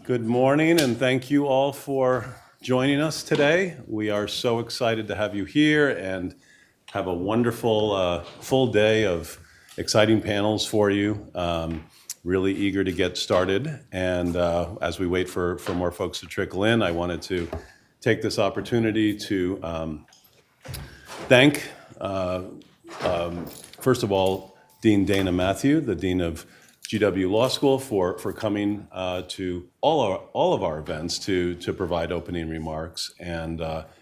Good morning, and thank you all for joining us today. We are so excited to have you here and have a wonderful full day of exciting panels for you. Really eager to get started. And as we wait for more folks to trickle in, I wanted to take this opportunity to thank, first of all, Dean Dana Matthew, the Dean of GW Law School, for coming to all of our events to provide opening remarks, and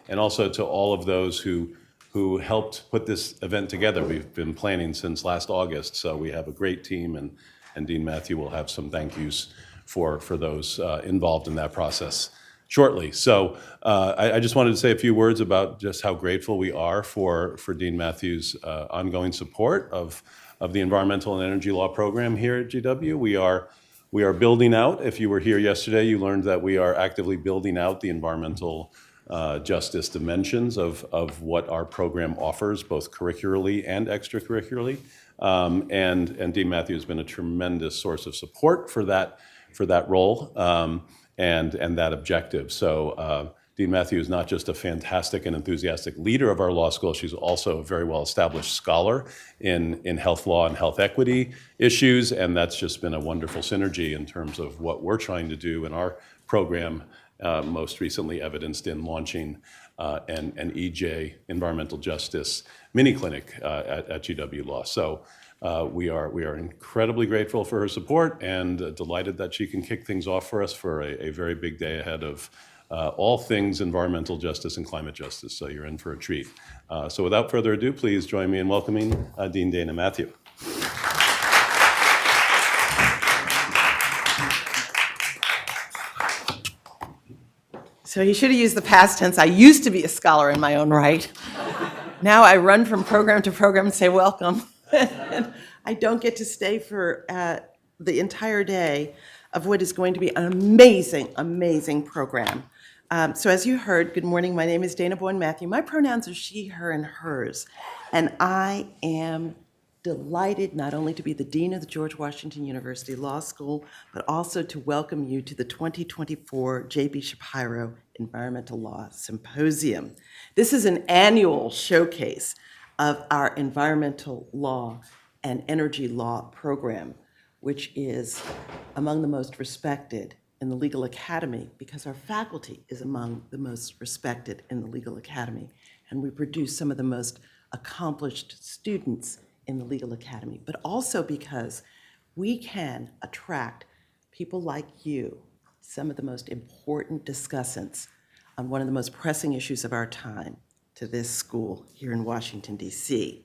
also to all of those who helped put this event together. We've been planning since last August, so we have a great team, and Dean Matthew will have some thank yous for those involved in that process shortly. So I just wanted to say a few words about just how grateful we are for Dean Matthew's ongoing support of the Environmental and Energy Law program here at GW. We are building out. If you were here yesterday, you learned that we are actively building out the environmental justice dimensions of what our program offers, both curricularly and extracurricularly. And Dean Matthew has been a tremendous source of support for that role and that objective. So Dean Matthew is not just a fantastic and enthusiastic leader of our law school, she's also a very well-established scholar in health law and health equity issues, and that's just been a wonderful synergy in terms of what we're trying to do in our program, most recently evidenced in launching an EJ, Environmental Justice, mini clinic at GW Law. So we are incredibly grateful for her support and delighted that she can kick things off for us for a very big day ahead of all things environmental justice and climate justice. So you're in for a treat. So without further ado, please join me in welcoming Dean Dana Matthew. So you should have used the past tense. I used to be a scholar in my own right. Now I run from program to program and say welcome. I don't get to stay for the entire day of what is going to be an amazing, amazing program. So as you heard, good morning, my name is Dana Bowen Matthew. My pronouns are she, her, and hers. And I am delighted not only to be the Dean of the George Washington University Law School, but also to welcome you to the 2024 J.B. Shapiro Environmental Law Symposium. This is an annual showcase of our environmental law and energy law program, which is among the most respected in the legal academy because our faculty is among the most respected in the legal academy, and we produce some of the most accomplished students in the legal academy, but also because we can attract people like you, some of the most important discussants on one of the most pressing issues of our time, to this school here in Washington, D.C.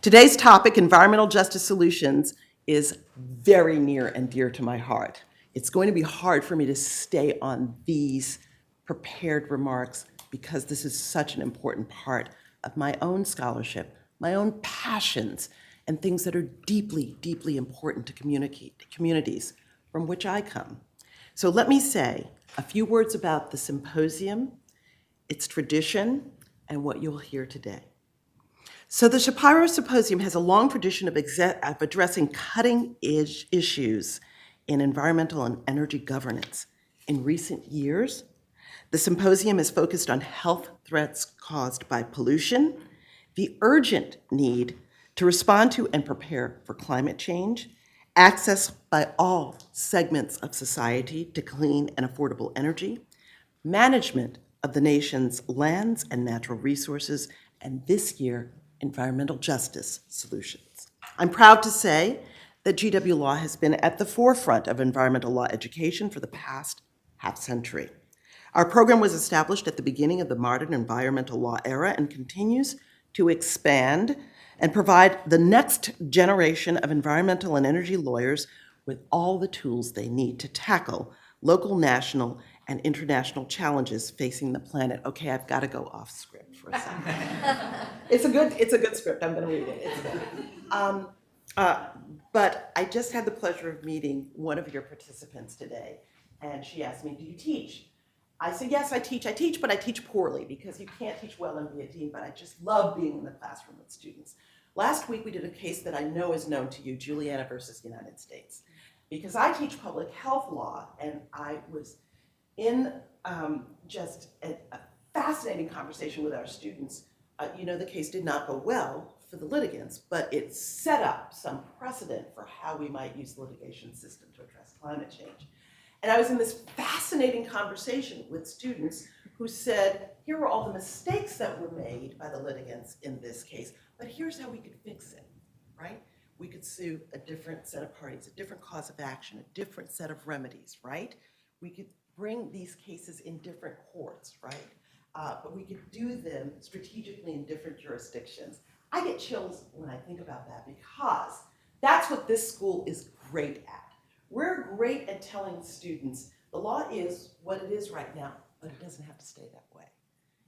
Today's topic, environmental justice solutions, is very near and dear to my heart. It's going to be hard for me to stay on these prepared remarks because this is such an important part of my own scholarship, my own passions, and things that are deeply, deeply important to communities from which I come. So let me say a few words about the symposium, its tradition, and what you'll hear today. So the Shapiro Symposium has a long tradition of addressing cutting-edge issues in environmental and energy governance. In recent years, the symposium is focused on health threats caused by pollution, the urgent need to respond to and prepare for climate change, access by all segments of society to clean and affordable energy, management of the nation's lands and natural resources, and this year, environmental justice solutions. I'm proud to say that GW Law has been at the forefront of environmental law education for the past half-century. Our program was established at the beginning of the modern environmental law era and continues to expand and provide the next generation of environmental and energy lawyers with all the tools they need to tackle local, national, and international challenges facing the planet. Okay, I've got to go off script for a second. It's a good script. I'm going to read it. It's good. But I just had the pleasure of meeting one of your participants today, and she asked me, "Do you teach?" I said, "Yes, I teach, but I teach poorly because you can't teach well and be a dean, but I just love being in the classroom with students." Last week, we did a case that I know is known to you, Juliana versus United States. because I teach public health law, and I was in just a fascinating conversation with our students. The case did not go well for the litigants, but it set up some precedent for how we might use the litigation system to address climate change. And I was in this fascinating conversation with students who said, here were all the mistakes that were made by the litigants in this case, but here's how we could fix it, right? We could sue a different set of parties, a different cause of action, a different set of remedies, right? We could bring these cases in different courts, right? But we could do them strategically in different jurisdictions. I get chills when I think about that because that's what this school is great at. We're great at telling students the law is what it is right now, but it doesn't have to stay that way.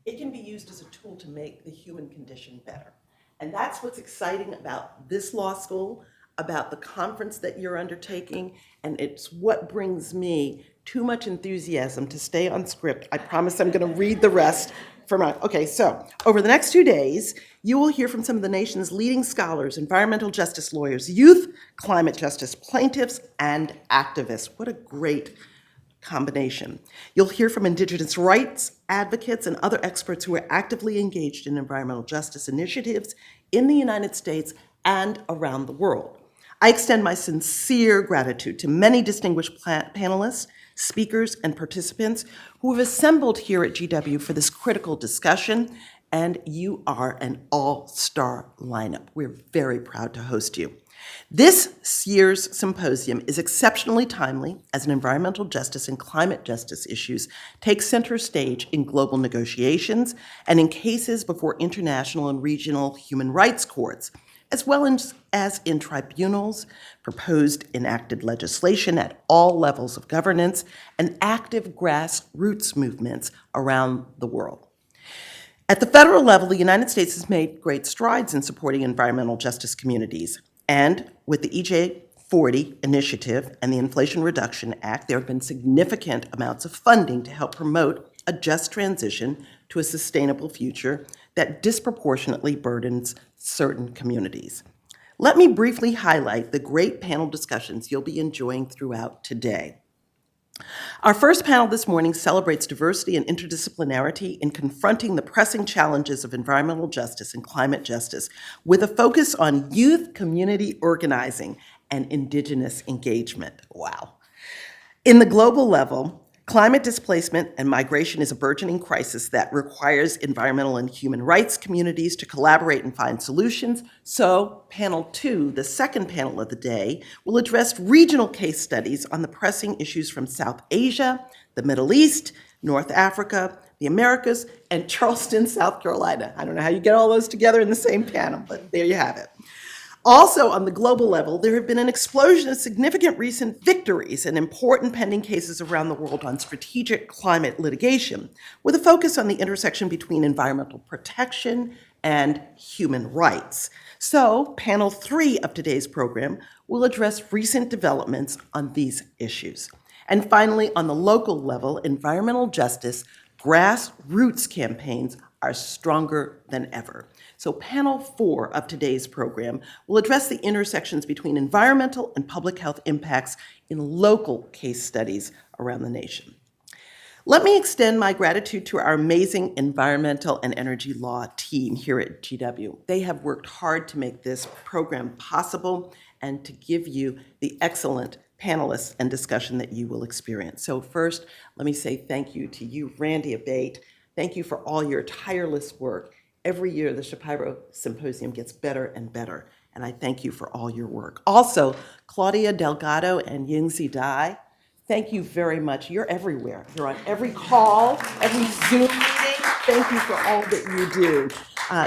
It can be used as a tool to make the human condition better. And that's what's exciting about this law school, about the conference that you're undertaking, and it's what brings me too much enthusiasm to stay on script. I promise I'm going to read the rest okay, so over the next 2 days, you will hear from some of the nation's leading scholars, environmental justice lawyers, youth climate justice plaintiffs, and activists. What a great combination. You'll hear from Indigenous rights advocates and other experts who are actively engaged in environmental justice initiatives in the United States and around the world. I extend my sincere gratitude to many distinguished panelists, speakers, and participants who have assembled here at GW for this critical discussion, and you are an all-star lineup. We're very proud to host you. This year's symposium is exceptionally timely as an environmental justice and climate justice issues take center stage in global negotiations and in cases before international and regional human rights courts, as well as in tribunals, proposed enacted legislation at all levels of governance, and active grassroots movements around the world. At the federal level, the United States has made great strides in supporting environmental justice communities. And with the EJ 40 initiative and the Inflation Reduction Act, there have been significant amounts of funding to help promote a just transition to a sustainable future that disproportionately burdens certain communities. Let me briefly highlight the great panel discussions you'll be enjoying throughout today. Our first panel this morning celebrates diversity and interdisciplinarity in confronting the pressing challenges of environmental justice and climate justice with a focus on youth community organizing and Indigenous engagement. Wow. In the global level, climate displacement and migration is a burgeoning crisis that requires environmental and human rights communities to collaborate and find solutions. So panel 2, the second panel of the day, will address regional case studies on the pressing issues from South Asia, the Middle East, North Africa, the Americas, and Charleston, South Carolina. I don't know how you get all those together in the same panel, but there you have it. Also, on the global level, there have been an explosion of significant recent victories and important pending cases around the world on strategic climate litigation, with a focus on the intersection between environmental protection and human rights. So, panel 3 of today's program will address recent developments on these issues. And finally, on the local level, environmental justice grassroots campaigns are stronger than ever. So panel 4 of today's program will address the intersections between environmental and public health impacts in local case studies around the nation. Let me extend my gratitude to our amazing environmental and energy law team here at GW. They have worked hard to make this program possible and to give you the excellent panelists and discussion that you will experience. So first, let me say thank you to you, Randy Abate. Thank you for all your tireless work. Every year, the Shapiro Symposium gets better and better, and I thank you for all your work. Also, Claudia Delgado and Yingzi Dai, thank you very much. You're everywhere. You're on every call, every Zoom meeting. Thank you for all that you do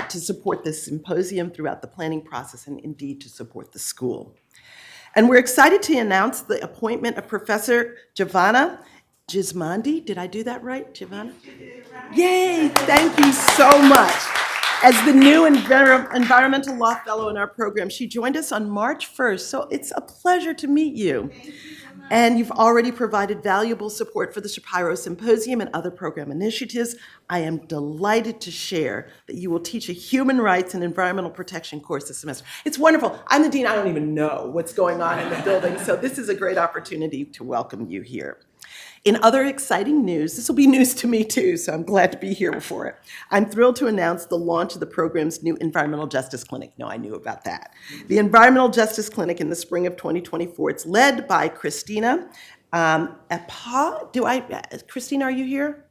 to support this symposium throughout the planning process and indeed to support the school. And we're excited to announce the appointment of Professor Giovanna Gismondi. Did I do that right, Giovanna? You did it right. Yay, thank you so much. as the new environmental law fellow in our program. She joined us on March 1st, so it's a pleasure to meet you. And you've already provided valuable support for the Shapiro Symposium and other program initiatives. I am delighted to share that you will teach a human rights and environmental protection course this semester. It's wonderful. I'm the dean. I don't even know what's going on in the building, so this is a great opportunity to welcome you here. In other exciting news, this will be news to me too, so I'm glad to be here for it. I'm thrilled to announce the launch of the program's new Environmental Justice Clinic. No, I knew about that. The Environmental Justice Clinic in the spring of 2024. It's led by Christina Appa. Christina, are you here?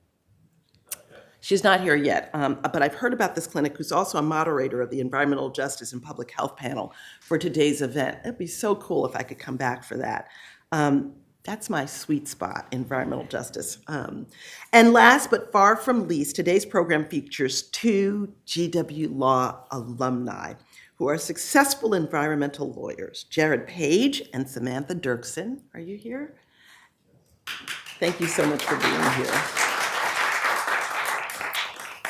She's not here yet, but I've heard about this clinic, who's also a moderator of the Environmental Justice and Public Health panel for today's event. It'd be so cool if I could come back for that. That's my sweet spot, environmental justice. And last but far from least, today's program features two GW Law alumni who are successful environmental lawyers, Jared Page and Samantha Dirksen. Are you here? Thank you so much for being here.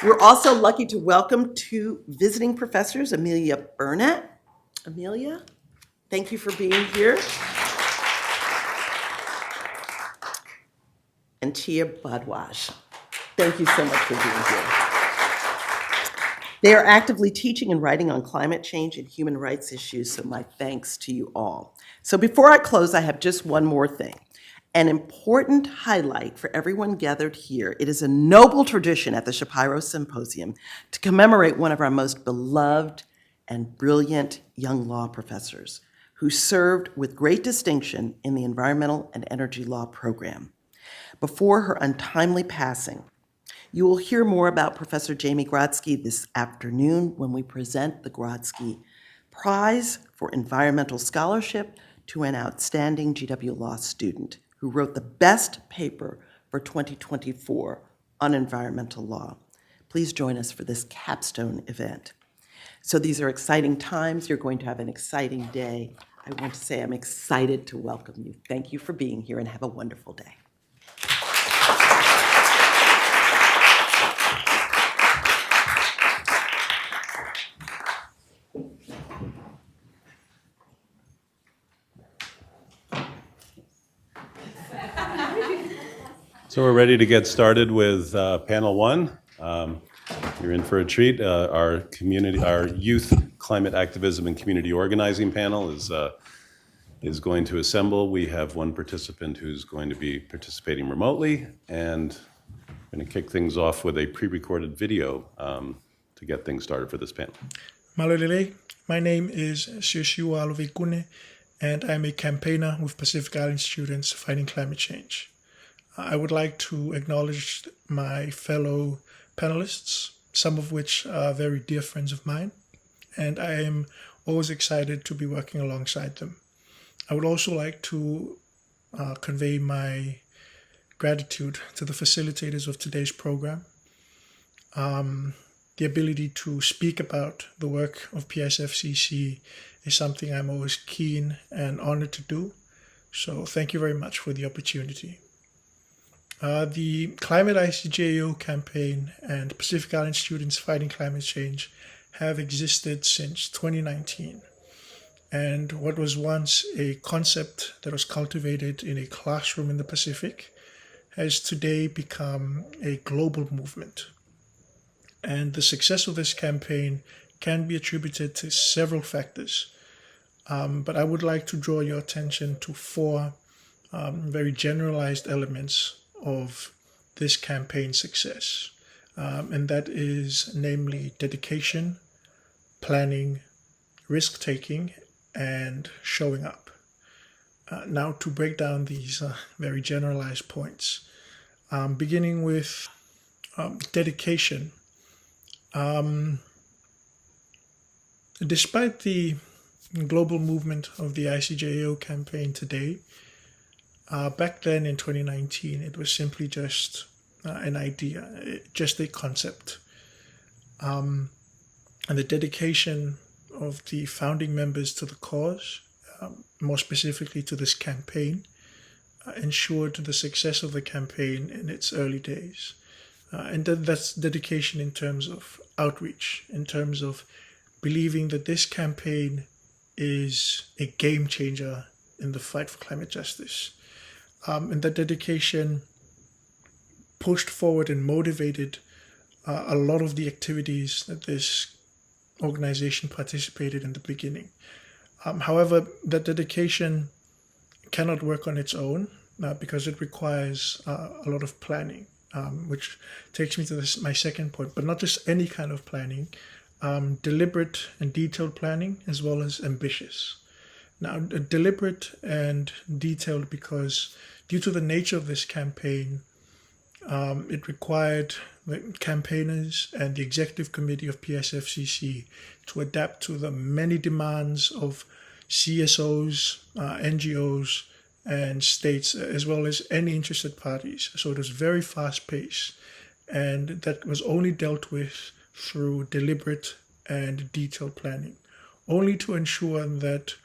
We're also lucky to welcome two visiting professors, Amelia Burnett. Amelia, thank you for being here. And Tia Bhardwaj. Thank you so much for being here. They are actively teaching and writing on climate change and human rights issues, so my thanks to you all. So before I close, I have just one more thing. An important highlight for everyone gathered here. It is a noble tradition at the Shapiro Symposium to commemorate one of our most beloved and brilliant young law professors who served with great distinction in the environmental and energy law program. Before her untimely passing, you will hear more about Professor Jamie Grodsky this afternoon when we present the Grodsky Prize for Environmental Scholarship to an outstanding GW Law student who wrote the best paper for 2024 on environmental law. Please join us for this capstone event. So these are exciting times. You're going to have an exciting day. I want to say I'm excited to welcome you. Thank you for being here and have a wonderful day. So we're ready to get started with panel one. You're in for a treat. Our youth climate activism and community organizing panel is going to assemble. We have one participant who's going to be participating remotely, and I'm going to kick things off with a pre-recorded video to get things started for this panel. Malolele, my name is Shoshiwa Lovekune, and I'm a campaigner with Pacific Island students fighting climate change. I would like to acknowledge my fellow panelists, some of which are very dear friends of mine, and I am always excited to be working alongside them. I would also like to convey my gratitude to the facilitators of today's program. The ability to speak about the work of PSFCC is something I'm always keen and honored to do, so thank you very much for the opportunity. The Climate ICJO campaign and Pacific Island Students Fighting Climate Change have existed since 2019. And what was once a concept that was cultivated in a classroom in the Pacific has today become a global movement. And the success of this campaign can be attributed to several factors. But I would like to draw your attention to four very generalized elements of this campaign's success, and that is namely dedication, planning, risk-taking, and showing up. Now to break down these very generalized points, beginning with dedication. Despite the global movement of the ICJO campaign today, back then in 2019, it was simply just an idea, just a concept. And the dedication of the founding members to the cause, more specifically to this campaign, ensured the success of the campaign in its early days. And that's dedication in terms of outreach in terms of believing that this campaign is a game changer in the fight for climate justice. And that dedication pushed forward and motivated a lot of the activities that this organization participated in the beginning. However, that dedication cannot work on its own because it requires a lot of planning, which takes me to my second point, but not just any kind of planning, deliberate and detailed planning, as well as ambitious. Now, deliberate and detailed because due to the nature of this campaign, it required the campaigners and the executive committee of PSFCC to adapt to the many demands of CSOs, NGOs, and states, as well as any interested parties. So it was very fast-paced, and that was only dealt with through deliberate and detailed planning, only to ensure that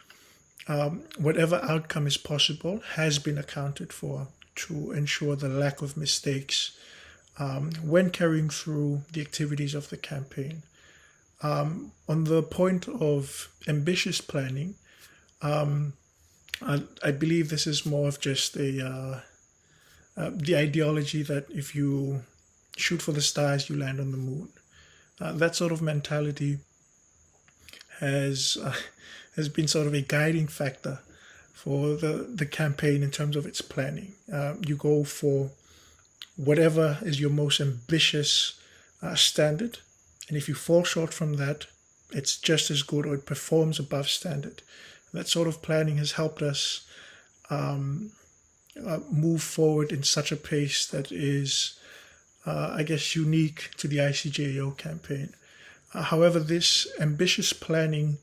whatever outcome is possible has been accounted for, to ensure the lack of mistakes when carrying through the activities of the campaign. On the point of ambitious planning, I believe this is more of just the ideology that if you shoot for the stars, you land on the moon. That sort of mentality has been sort of a guiding factor for the campaign in terms of its planning. You go for whatever is your most ambitious standard, and if you fall short from that, it's just as good or it performs above standard. That sort of planning has helped us move forward in such a pace that is, I guess, unique to the ICJAO campaign. However, this ambitious planning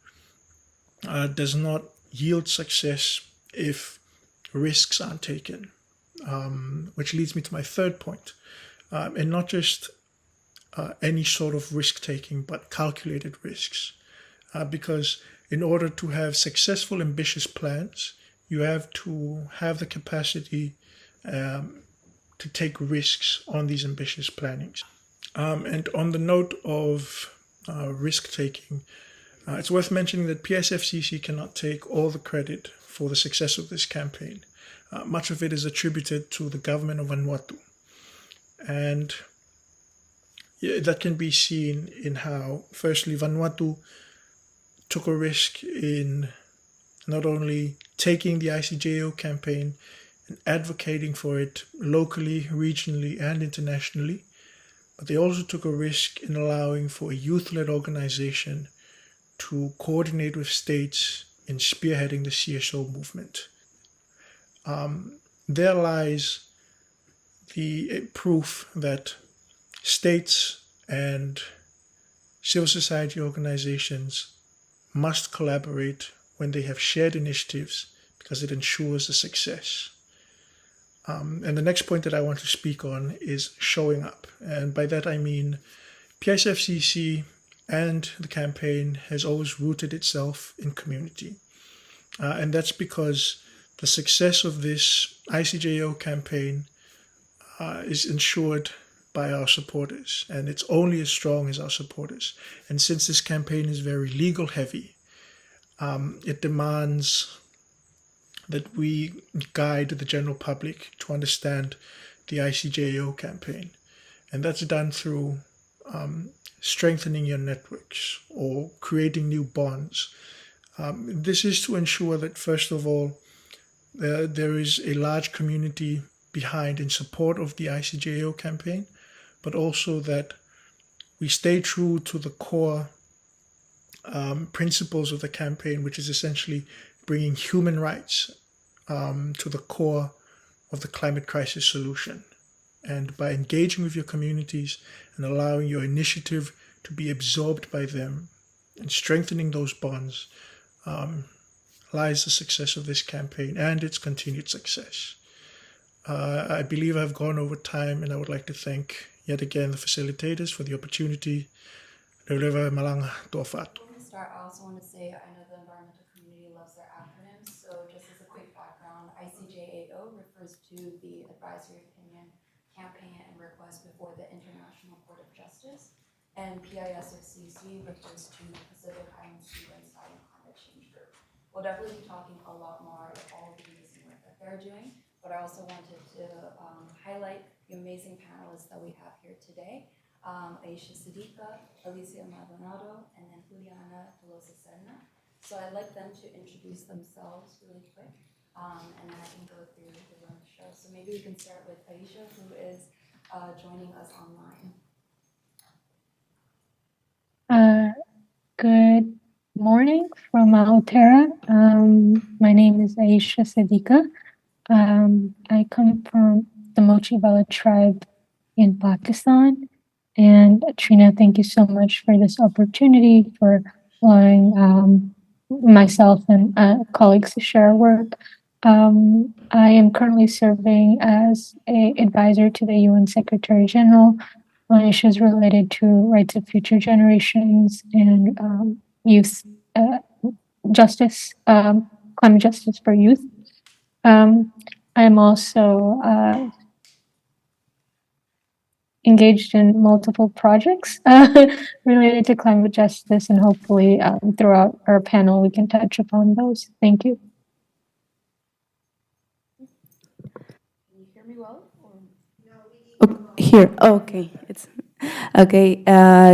does not yield success if risks aren't taken, which leads me to my third point, and not just any sort of risk-taking, but calculated risks, because in order to have successful, ambitious plans, you have to have the capacity to take risks on these ambitious plannings. And on the note of risk-taking, it's worth mentioning that PSFCC cannot take all the credit for the success of this campaign. Much of it is attributed to the government of Vanuatu. And that can be seen in how, firstly, Vanuatu took a risk in not only taking the ICJAO campaign and advocating for it locally, regionally, and internationally, but they also took a risk in allowing for a youth-led organization to coordinate with states in spearheading the CSO movement. There lies the proof that states and civil society organizations must collaborate when they have shared initiatives because it ensures the success. And the next point that I want to speak on is showing up. And by that I mean PSFCC and the campaign has always rooted itself in community. And that's because the success of this ICJAO campaign is ensured by our supporters, and it's only as strong as our supporters. And since this campaign is very legal heavy, it demands that we guide the general public to understand the ICJAO campaign. And that's done through strengthening your networks or creating new bonds. This is to ensure that, first of all, there is a large community behind in support of the ICJAO campaign, but also that we stay true to the core principles of the campaign, which is essentially bringing human rights to the core of the climate crisis solution. And by engaging with your communities and allowing your initiative to be absorbed by them and strengthening those bonds lies the success of this campaign and its continued success. I believe I've gone over time, and I would like to thank yet again the facilitators for the opportunity. Before we start, I also want to say I know the environmental community loves their acronyms, so just as a quick background, ICJAO refers to the Advisory Opinion Campaign and Request before the International Court of Justice, and PISFCC refers to the Pacific Island Students Fighting Climate Change Group. We'll definitely be talking a lot more of all the amazing work that they're doing, but I also wanted to highlight the amazing panelists that we have here today. Aisha Siddiqa, Alicia Maldonado, and then Juliana Tolosa Serna. So I'd like them to introduce themselves really quick, and then I can go through the room show. So maybe we can start with Aisha, who is joining us online. Good morning from Aotearoa. My name is Aisha Siddiqa. I come from the Mochi Bala tribe in Pakistan. And Trina, thank you so much for this opportunity, for allowing myself and colleagues to share our work. I am currently serving as an advisor to the UN Secretary General on issues related to rights of future generations and youth justice, climate justice for youth. I am also engaged in multiple projects related to climate justice, and hopefully throughout our panel we can touch upon those. Thank you. Can you hear me well? Here, okay. It's okay.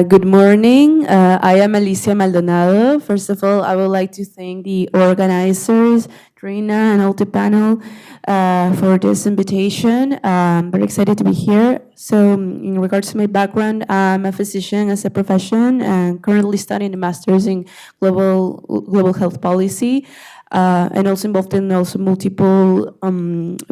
Good morning. I am Alicia Maldonado. First of all, I would like to thank the organizers, Trina and Altipanel, for this invitation. I'm very excited to be here. So, in regards to my background, I'm a physician as a profession and currently studying a master's in global health policy. And also involved in multiple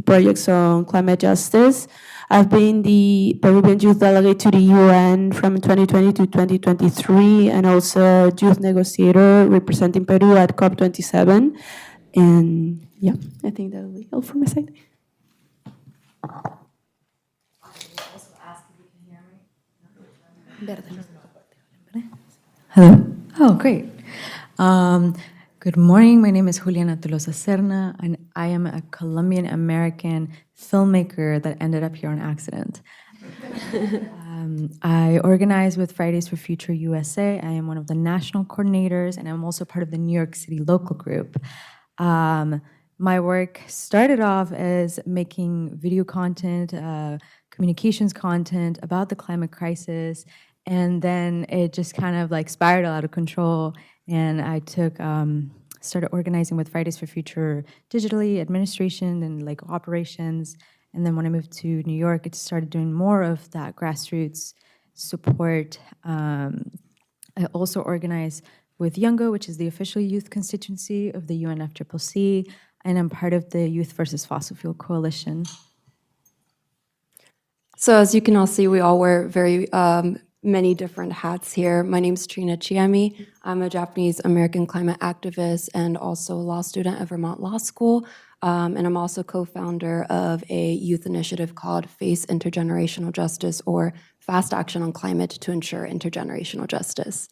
projects on climate justice. I've been the Peruvian youth delegate to the UN from 2020 to 2023, and also youth negotiator representing Peru at COP27. And yeah, I think that will be all from my side. Hello. Oh, great. Good morning. My name is Juliana Tolosa Serna, and I am a Colombian-American filmmaker that ended up here on accident. I organize with Fridays for Future USA. I am one of the national coordinators, and I'm also part of the New York City local group. My work started off as making video content, communications content about the climate crisis, and then it just kind of like spiraled out of control. And I started organizing with Fridays for Future digitally, administration, and like operations. And then when I moved to New York, it started doing more of that grassroots support. I also organize with Youngo, which is the official youth constituency of the UNFCCC, and I'm part of the Youth versus Fossil Fuel Coalition. So as you can all see, we all wear very many different hats here. My name is Trina Chiemi. I'm a Japanese American climate activist and also a law student at Vermont Law School. And I'm also co-founder of a youth initiative called Face Intergenerational Justice, or Fast Action on Climate to Ensure Intergenerational Justice.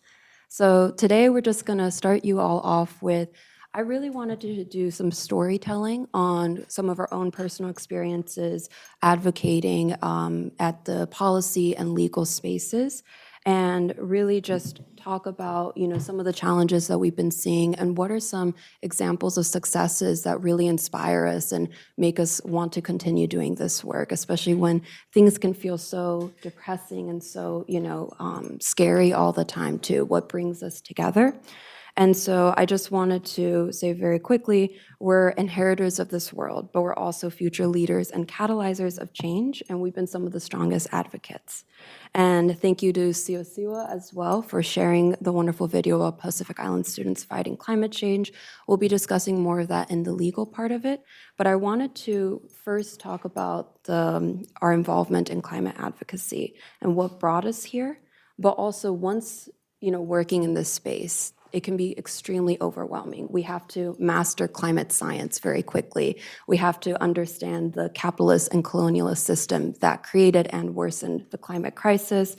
So today we're just gonna start you all off with, I really wanted to do some storytelling on some of our own personal experiences advocating at the policy and legal spaces, and really just talk about, some of the challenges that we've been seeing and what are some examples of successes that really inspire us and make us want to continue doing this work, especially when things can feel so depressing and so, scary all the time too. What brings us together? And so I just wanted to say very quickly, we're inheritors of this world, but we're also future leaders and catalyzers of change, and we've been some of the strongest advocates. And thank you to Siwa as well for sharing the wonderful video of Pacific Island students fighting climate change. We'll be discussing more of that in the legal part of it, but I wanted to first talk about our involvement in climate advocacy and what brought us here, but also once, working in this space, it can be extremely overwhelming. We have to master climate science very quickly. We have to understand the capitalist and colonialist system that created and worsened the climate crisis.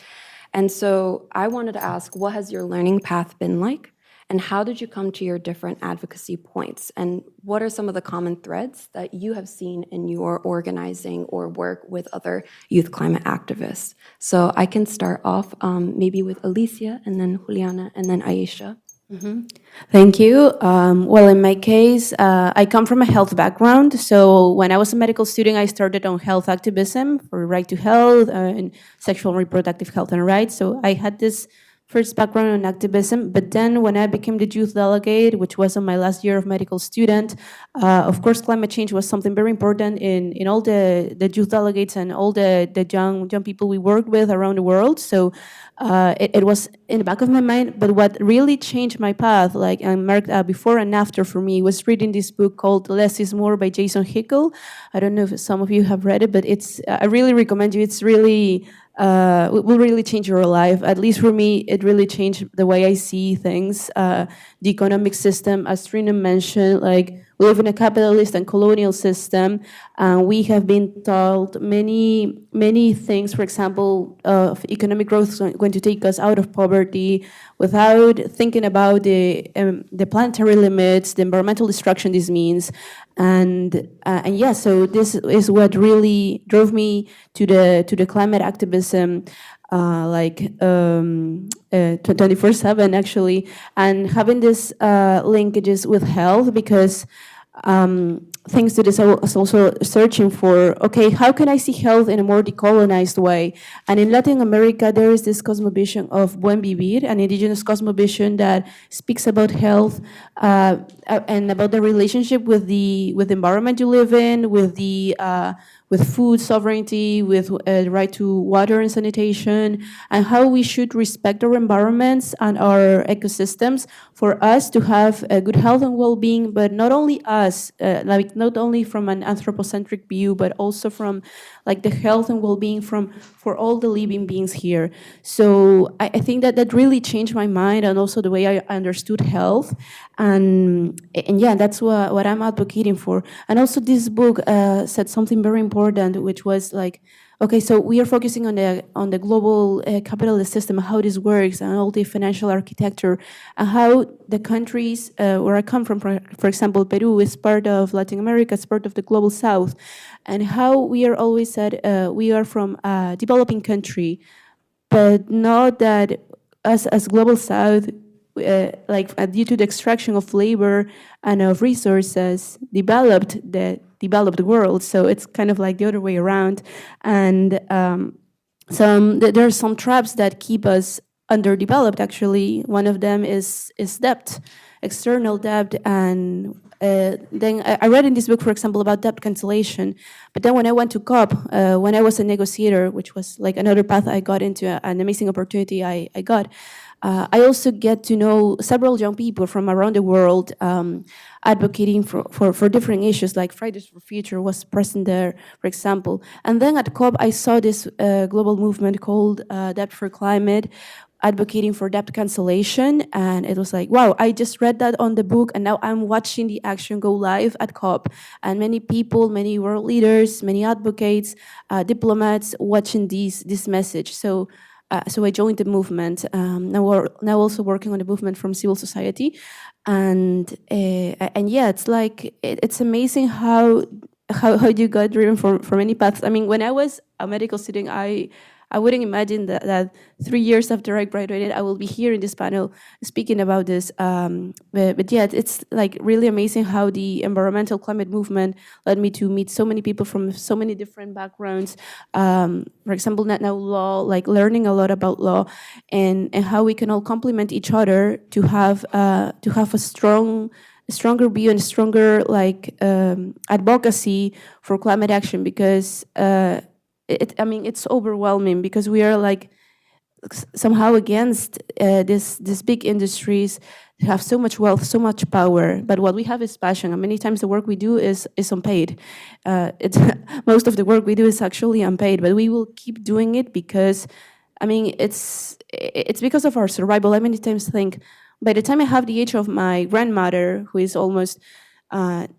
And so I wanted to ask, what has your learning path been like? And how did you come to your different advocacy points? And what are some of the common threads that you have seen in your organizing or work with other youth climate activists? So I can start off maybe with Alicia, and then Juliana, and then Aisha. Thank you. Well, in my case, I come from a health background. So when I was a medical student, I started on health activism for right to health and sexual and reproductive health and rights. So I had this first background in activism, but then when I became the youth delegate, which was on my last year of medical student, of course, climate change was something very important in all the youth delegates and all the young people we worked with around the world. So it was in the back of my mind. But what really changed my path, like and marked before and after for me, was reading this book called Less is More by Jason Hickel. I don't know if some of you have read it, but it's I really recommend you. It's really will really change your life. At least for me, it really changed the way I see things. The economic system, as Trina mentioned, like we live in a capitalist and colonial system. We have been told many things. For example, economic growth is going to take us out of poverty, without thinking about the planetary limits, the environmental destruction this means. And yeah, so this is what really drove me to the climate activism, 24/7 actually, and having this linkages with health, because thanks to this, I was also searching for, okay, how can I see health in a more decolonized way? And in Latin America, there is this cosmovision of Buen Vivir, an indigenous cosmovision that speaks about health and about the relationship with the environment you live in, with food sovereignty, with right to water and sanitation, and how we should respect our environments and our ecosystems for us to have a good health and well-being, but not only us, not only from an anthropocentric view, but also from like the health and well-being for all the living beings here. So I think that really changed my mind, and also the way I understood health. And yeah, that's what I'm advocating for. And also this book said something very important, which was like, okay, so we are focusing on the global capitalist system, how this works, and all the financial architecture, and how the countries where I come from, for example, Peru is part of Latin America, it's part of the global South, and how we are always said we are from a developing country, but not that us as global South, due to the extraction of labor and of resources, developed the developed world. So it's kind of like the other way around. And there are some traps that keep us underdeveloped, actually. One of them is debt, external debt. And then I read in this book, for example, about debt cancellation. But then when I went to COP, when I was a negotiator, which was like another path I got into, an amazing opportunity I got, I also get to know several young people from around the world advocating for different issues, like Fridays for Future was present there, for example. And then at COP, I saw this global movement called Debt for Climate, advocating for debt cancellation. And it was like, wow, I just read that on the book, and now I'm watching the action go live at COP. And many people, many world leaders, many advocates, diplomats watching this message. So I joined the movement. Now also working on the movement from civil society, and yeah, it's like it's amazing how you got driven for many paths. I mean, when I was a medical student, I wouldn't imagine that 3 years after I graduated, I will be here in this panel speaking about this. But yeah, it's like really amazing how the environmental climate movement led me to meet so many people from so many different backgrounds. For example, now law, like learning a lot about law, and how we can all complement each other to have a stronger view and stronger advocacy for climate action, because it's overwhelming, because we are like somehow against these big industries that have so much wealth, so much power. But what we have is passion, and many times the work we do is unpaid. Most of the work we do is actually unpaid, but we will keep doing it because, I mean, it's because of our survival. I many times think, by the time I have the age of my grandmother, who is almost 90.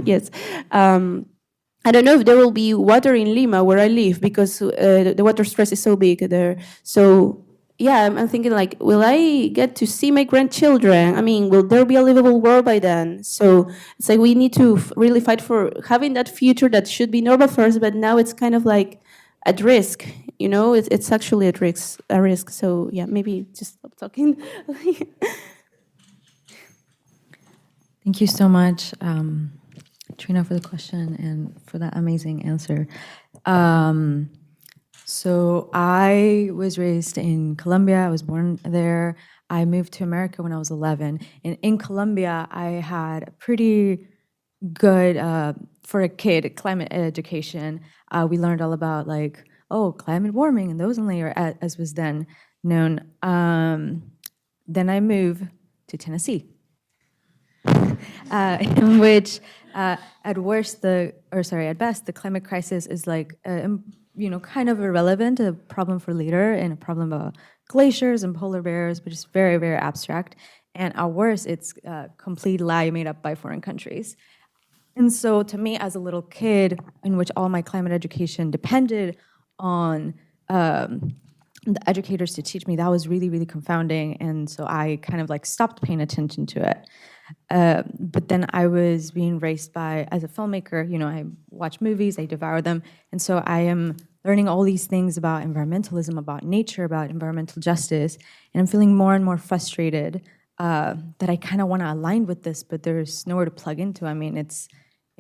Yes. I don't know if there will be water in Lima, where I live, because the water stress is so big there. So yeah, I'm thinking like, will I get to see my grandchildren? I mean, will there be a livable world by then? So it's like we need to really fight for having that future that should be normal first, but now it's kind of like at risk. You know, it's actually at risk. A risk. So yeah, maybe just stop talking. Thank you so much, Trina, for the question and for that amazing answer. So I was raised in Colombia. I was born there. I moved to America when I was 11. And in Colombia, I had a pretty good, for a kid, climate education. We learned all about like, oh, climate warming and the ozone layer, as was then known. Then I moved to Tennessee. In which, at best, the climate crisis is like, kind of irrelevant, a problem for later, and a problem about glaciers and polar bears, but just very, very abstract. And at worst, it's a complete lie made up by foreign countries. And so to me, as a little kid, in which all my climate education depended on the educators to teach me, that was really, really confounding. And so I kind of like stopped paying attention to it. But then I was being raised as a filmmaker, I watch movies, I devour them. And so I am learning all these things about environmentalism, about nature, about environmental justice. And I'm feeling more and more frustrated that I kind of want to align with this, but there's nowhere to plug into. I mean, I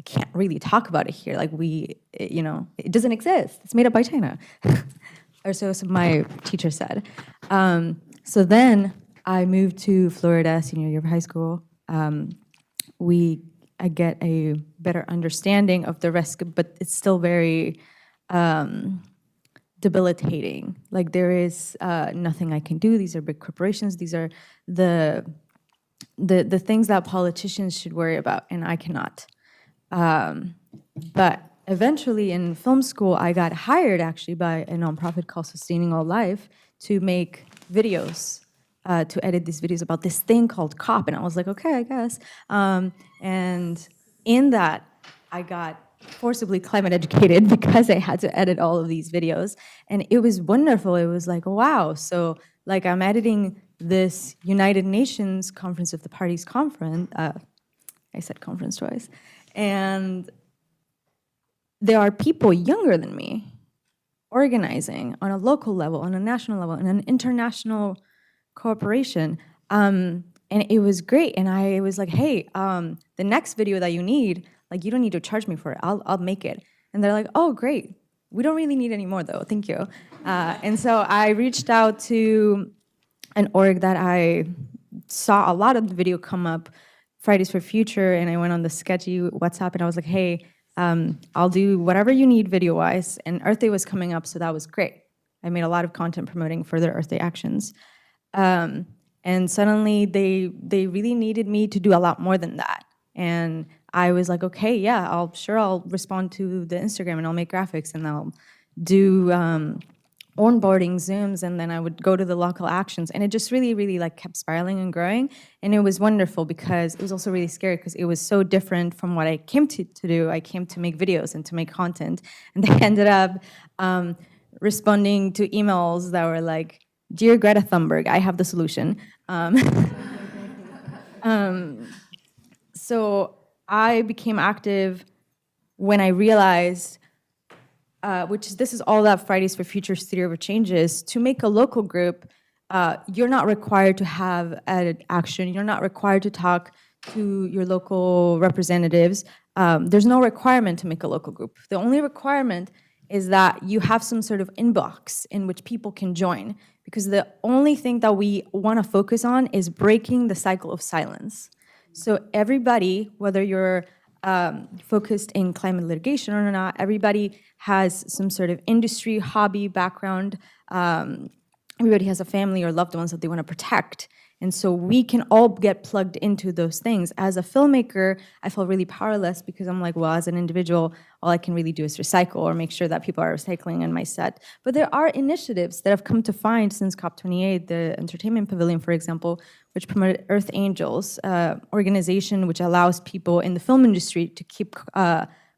can't really talk about it here. Like it doesn't exist. It's made up by China. Or so my teacher said. So then I moved to Florida, senior year of high school. I get a better understanding of the risk, but it's still very debilitating. Like there is nothing I can do. These are big corporations. These are the things that politicians should worry about, and I cannot. But eventually in film school, I got hired actually by a nonprofit called Sustaining All Life to make videos. To edit these videos about this thing called COP. And I was like, okay, I guess. And in that, I got forcibly climate educated because I had to edit all of these videos. And it was wonderful. It was like, wow. So like I'm editing this United Nations Conference of the Parties conference. I said conference twice. And there are people younger than me organizing on a local level, on a national level, on an international corporation, and it was great. And I was like, hey, the next video that you need, like you don't need to charge me for it. I'll make it. And they're like, oh, great. We don't really need any more though. Thank you. And so I reached out to an org that I saw a lot of the video come up, Fridays for Future, and I went on the sketchy WhatsApp and I was like, hey, I'll do whatever you need video-wise. And Earth Day was coming up, so that was great. I made a lot of content promoting further Earth Day actions. And suddenly they really needed me to do a lot more than that. And I was like, okay, yeah, I'll respond to the Instagram and I'll make graphics and I'll do onboarding Zooms, and then I would go to the local actions. And it just really, really like kept spiraling and growing. And it was wonderful because it was also really scary because it was so different from what I came to do. I came to make videos and to make content. And they ended up responding to emails that were like, Dear Greta Thunberg, I have the solution. So I became active when I realized, this is all that Fridays for Future's theory of changes, to make a local group, you're not required to have an action. You're not required to talk to your local representatives. There's no requirement to make a local group. The only requirement is that you have some sort of inbox in which people can join, because the only thing that we want to focus on is breaking the cycle of silence. So everybody, whether you're focused in climate litigation or not, everybody has some sort of industry, hobby, background. Everybody has a family or loved ones that they want to protect. And so we can all get plugged into those things. As a filmmaker, I feel really powerless because I'm like, well, as an individual, all I can really do is recycle or make sure that people are recycling in my set. But there are initiatives that have come to find since COP28, the Entertainment Pavilion, for example, which promoted Earth Angels, organization which allows people in the film industry to keep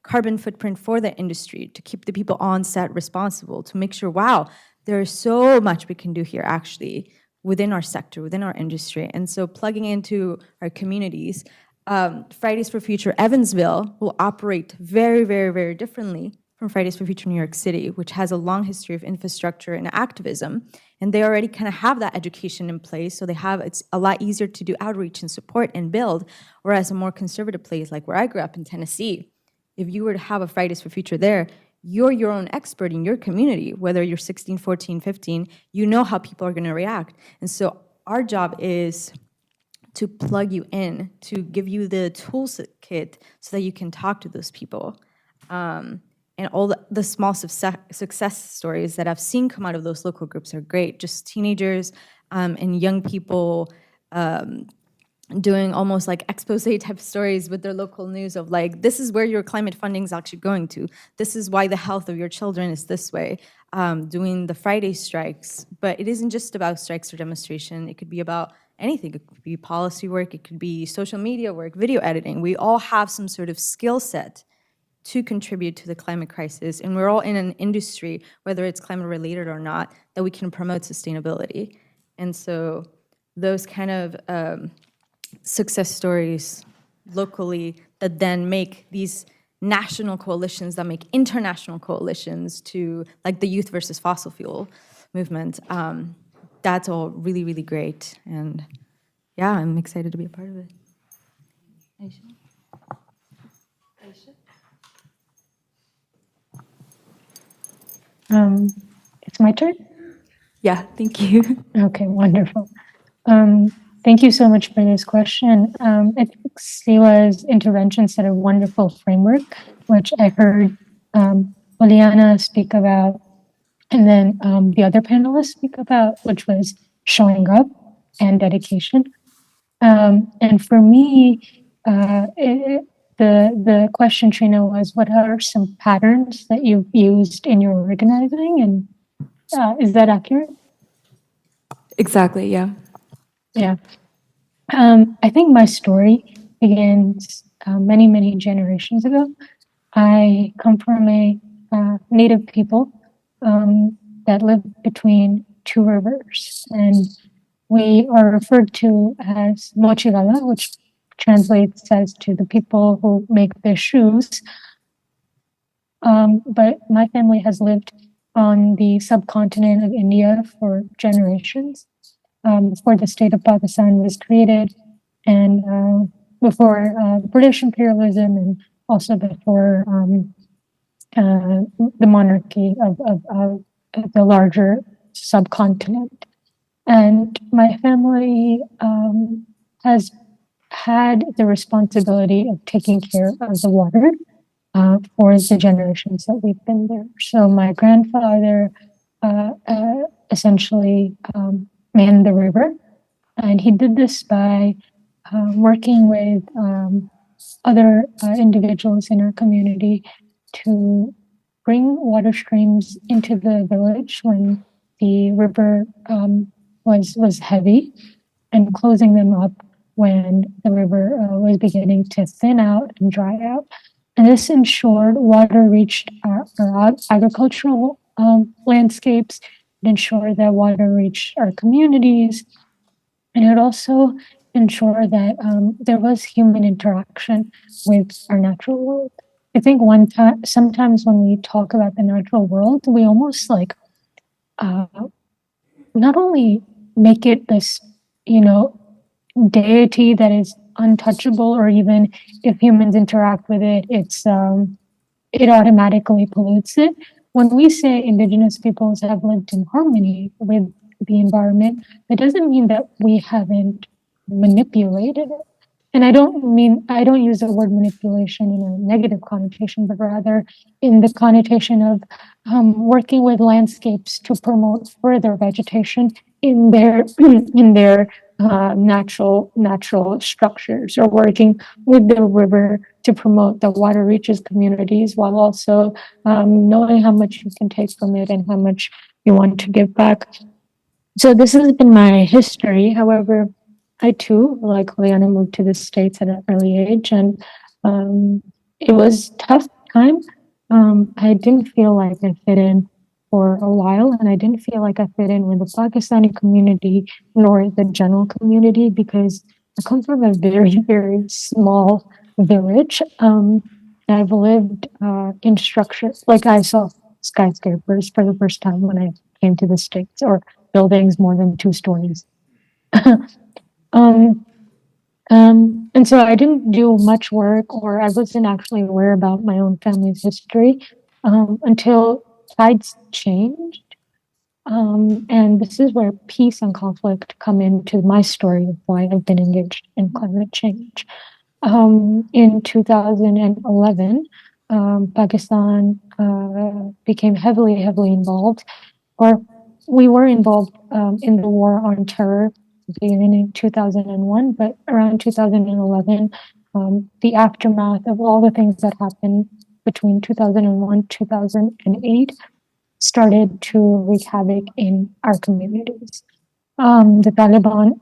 carbon footprint for the industry, to keep the people on set responsible, to make sure, wow, there is so much we can do here actually within our sector, within our industry. And so plugging into our communities, Fridays for Future Evansville will operate very, very, very differently from Fridays for Future New York City, which has a long history of infrastructure and activism. And they already kind of have that education in place, so it's a lot easier to do outreach and support and build, whereas a more conservative place like where I grew up in Tennessee, if you were to have a Fridays for Future there, you're your own expert in your community, whether you're 16, 14, 15, you know how people are gonna react. And so our job is to plug you in, to give you the toolkit so that you can talk to those people. And all the small success stories that I've seen come out of those local groups are great. Just teenagers and young people doing almost like expose type stories with their local news of like, this is where your climate funding is actually going to. This is why the health of your children is this way. Doing the Friday strikes. But it isn't just about strikes or demonstration. It could be about anything. It could be policy work. It could be social media work, video editing. We all have some sort of skill set to contribute to the climate crisis. And we're all in an industry, whether it's climate related or not, that we can promote sustainability. And so those kind of success stories locally that then make these national coalitions, that make international coalitions to like the Youth versus Fossil Fuel movement, that's all really, really great. And yeah, I'm excited to be a part of it. Aisha? It's my turn? Yeah, thank you. Okay, wonderful. Thank you so much for this question. I think Siwa's intervention set a wonderful framework, which I heard Juliana speak about, and then the other panelists speak about, which was showing up and dedication. And for me, the question, Trina, was what are some patterns that you've used in your organizing? And is that accurate? Exactly, yeah. Yeah. I think my story begins many, many generations ago. I come from a native people that live between two rivers, and we are referred to as Mochigala, which translates as to the people who make the shoes. But my family has lived on the subcontinent of India for generations, before the state of Pakistan was created, and before British imperialism, and also before the monarchy of the larger subcontinent. And my family has had the responsibility of taking care of the water for the generations that we've been there. So my grandfather essentially manned the river, and he did this by working with other individuals in our community to bring water streams into the village when the river was heavy, and closing them up when the river was beginning to thin out and dry out. And this ensured water reached our agricultural landscapes. It ensured that water reached our communities. And it also ensured that there was human interaction with our natural world. I think sometimes when we talk about the natural world, we almost like not only make it this, deity that is untouchable, or even if humans interact with it, it automatically pollutes it. When we say indigenous peoples have lived in harmony with the environment, that doesn't mean that we haven't manipulated it. And I don't use the word manipulation in a negative connotation, but rather in the connotation of working with landscapes to promote further vegetation in their natural structures, or working with the river to promote the water reaches communities, while also knowing how much you can take from it and how much you want to give back. So this has been my history. However, I too, like Juliana, moved to the States at an early age, and it was a tough time. I didn't feel like I fit in for a while, and I didn't feel like I fit in with the Pakistani community nor the general community because I come from a very, very small village. I've lived in structures, like I saw skyscrapers for the first time when I came to the States, or buildings more than 2 stories. um, and so I didn't do much work, or I wasn't actually aware about my own family's history until tides changed. And this is where peace and conflict come into my story of why I've been engaged in climate change. In 2011, Pakistan became heavily involved, or we were involved in the war on terror beginning in 2001, but around 2011, the aftermath of all the things that happened between 2001 2008 started to wreak havoc in our communities. The Taliban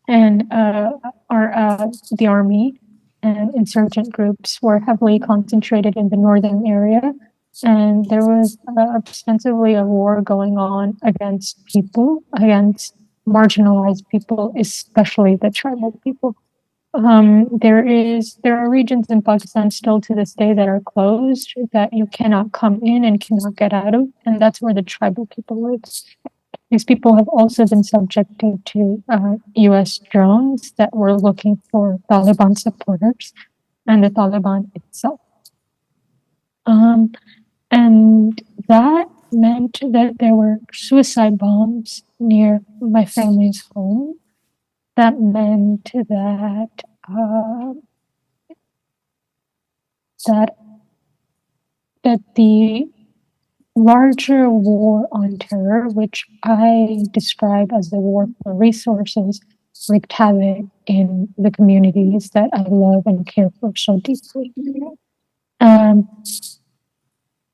and the army and insurgent groups were heavily concentrated in the northern area, and there was ostensibly a war going on against marginalized people, especially the tribal people. There are regions in Pakistan still to this day that are closed, that you cannot come in and cannot get out of, and that's where the tribal people live. These people have also been subjected to US drones that were looking for Taliban supporters and the Taliban itself. And that meant that there were suicide bombs near my family's home. That meant that the larger war on terror, which I describe as the war for resources, wreaked havoc in the communities that I love and care for so deeply.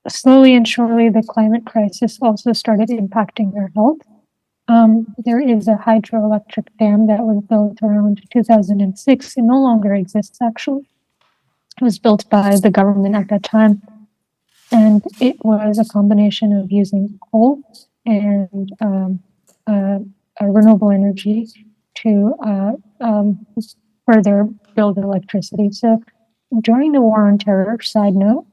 Slowly and surely, the climate crisis also started impacting their health. There is a hydroelectric dam that was built around 2006. It no longer exists, actually. It was built by the government at that time. And it was a combination of using coal and renewable energy to further build electricity. So during the war on terror, side note,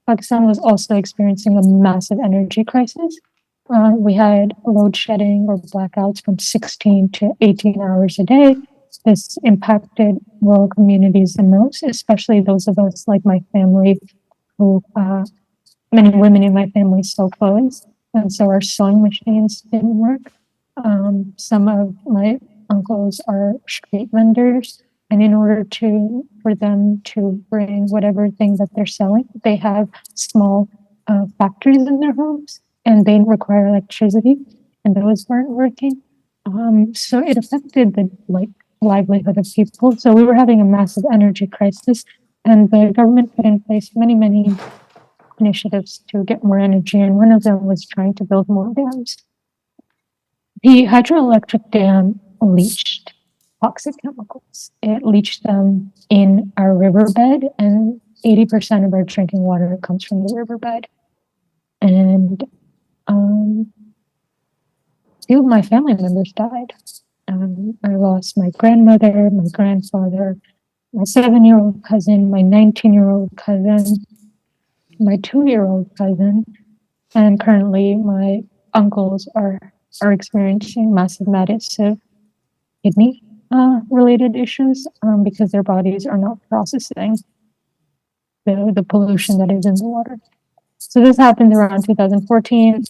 Pakistan was also experiencing a massive energy crisis. We had load shedding or blackouts from 16 to 18 hours a day. This impacted rural communities the most, especially those of us like my family who, many women in my family sew clothes. And so our sewing machines didn't work. Some of my uncles are street vendors. And in order for them to bring whatever thing that they're selling, they have small factories in their homes, and they require electricity, and those weren't working. So it affected the livelihood of people. So we were having a massive energy crisis, and the government put in place many initiatives to get more energy, and one of them was trying to build more dams. The hydroelectric dam leached toxic chemicals. It leached them in our riverbed, and 80% of our drinking water comes from the riverbed. And 2 of my family members died. I lost my grandmother, my grandfather, my 7-year-old cousin, my 19-year-old cousin, my 2-year-old cousin, and currently my uncles are experiencing massive kidney related issues because their bodies are not processing the pollution that is in the water. So this happened around 2014,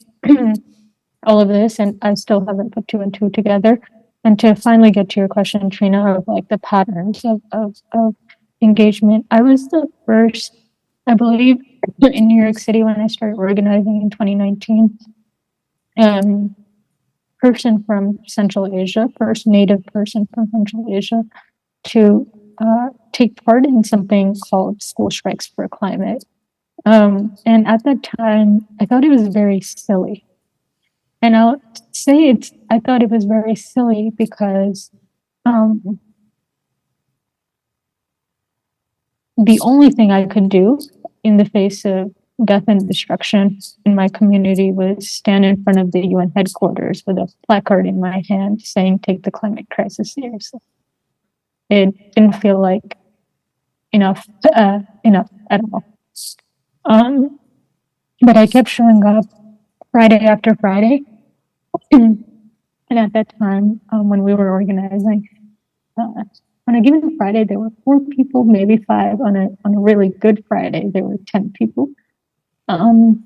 all of this, and I still haven't put 2 and 2 together. And to finally get to your question, Trina, of like the patterns of engagement, I was the first, I believe, in New York City when I started organizing in 2019. Person from Central Asia, first native person from Central Asia to take part in something called School Strikes for Climate. And at that time, I thought it was very silly. And I'll say I thought it was very silly because the only thing I could do in the face of death and destruction in my community was stand in front of the UN headquarters with a placard in my hand saying, "Take the climate crisis seriously." It didn't feel like enough at all. But I kept showing up Friday after Friday. And at that time, when we were organizing, on a given Friday, there were 4 people, maybe 5. On a really good Friday, there were 10 people. And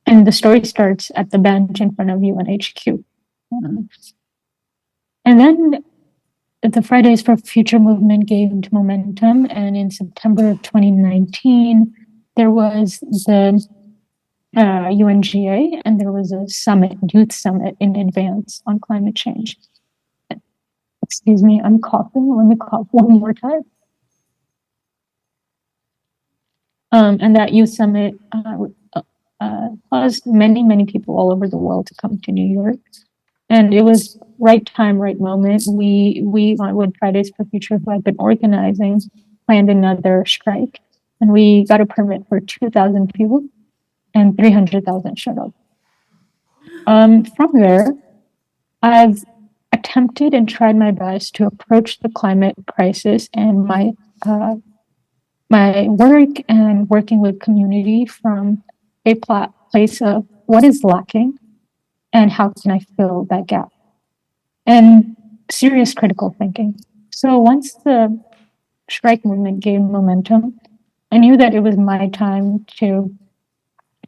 the story starts at the bench in front of UNHQ. And then the Fridays for Future movement gained momentum. And in September of 2019, there was the UNGA, and there was a summit, youth summit in advance on climate change. Excuse me, I'm coughing. Let me cough one more time. And that youth summit caused many people all over the world to come to New York. And it was right time, right moment. We with Fridays for Future, who had been organizing, planned another strike. And we got a permit for 2,000 people, and 300,000 showed up. From there, I've attempted and tried my best to approach the climate crisis and my work and working with community from a place of what is lacking and how can I fill that gap, and serious critical thinking. So once the strike movement gained momentum, I knew that it was my time to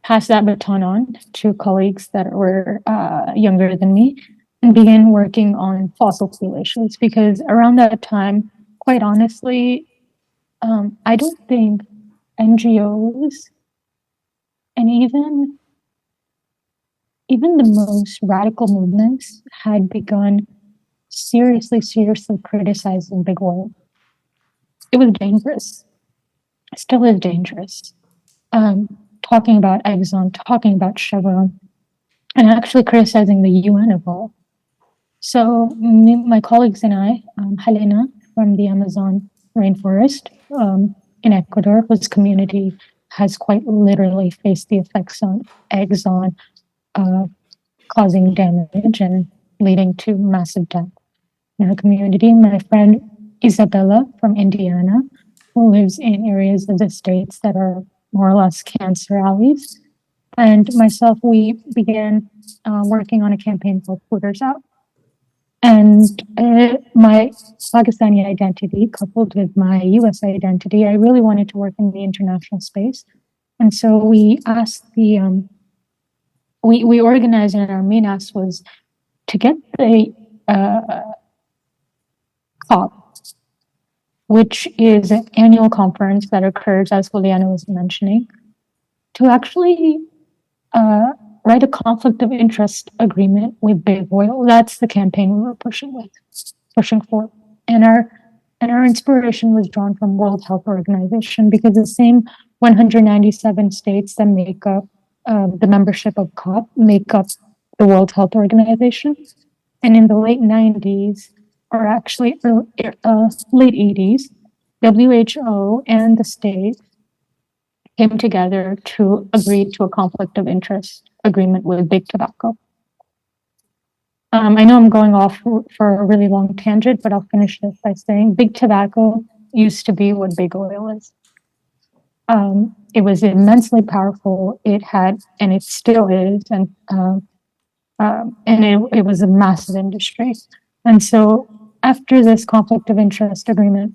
pass that baton on to colleagues that were younger than me and begin working on fossil fuel issues. Because around that time, quite honestly, I don't think NGOs and even the most radical movements had begun seriously criticizing big oil. It was dangerous. It still is dangerous. Talking about Exxon, talking about Chevron, and actually criticizing the UN of all. So my colleagues and I, Helena from the Amazon rainforest in Ecuador, whose community has quite literally faced the effects on Exxon causing damage and leading to massive death in her community. My friend Isabella from Indiana, who lives in areas of the states that are more or less cancer alleys, and myself, we began working on a campaign called Pooters Out. And my Pakistani identity coupled with my US identity, I really wanted to work in the international space. And so we asked we organized, and our main ask was to get the COP, which is an annual conference that occurs, as Juliana was mentioning, to actually write a conflict of interest agreement with big oil. That's the campaign we were pushing for. And our inspiration was drawn from World Health Organization, because the same 197 states that make up the membership of COP make up the World Health Organization. And in the late 90s, or actually late 80s, WHO and the states came together to agree to a conflict of interest agreement with Big Tobacco. I know I'm going off for a really long tangent, but I'll finish this by saying Big Tobacco used to be what big oil is. It was immensely powerful. It had, and it still is, and it was a massive industry. And so after this conflict of interest agreement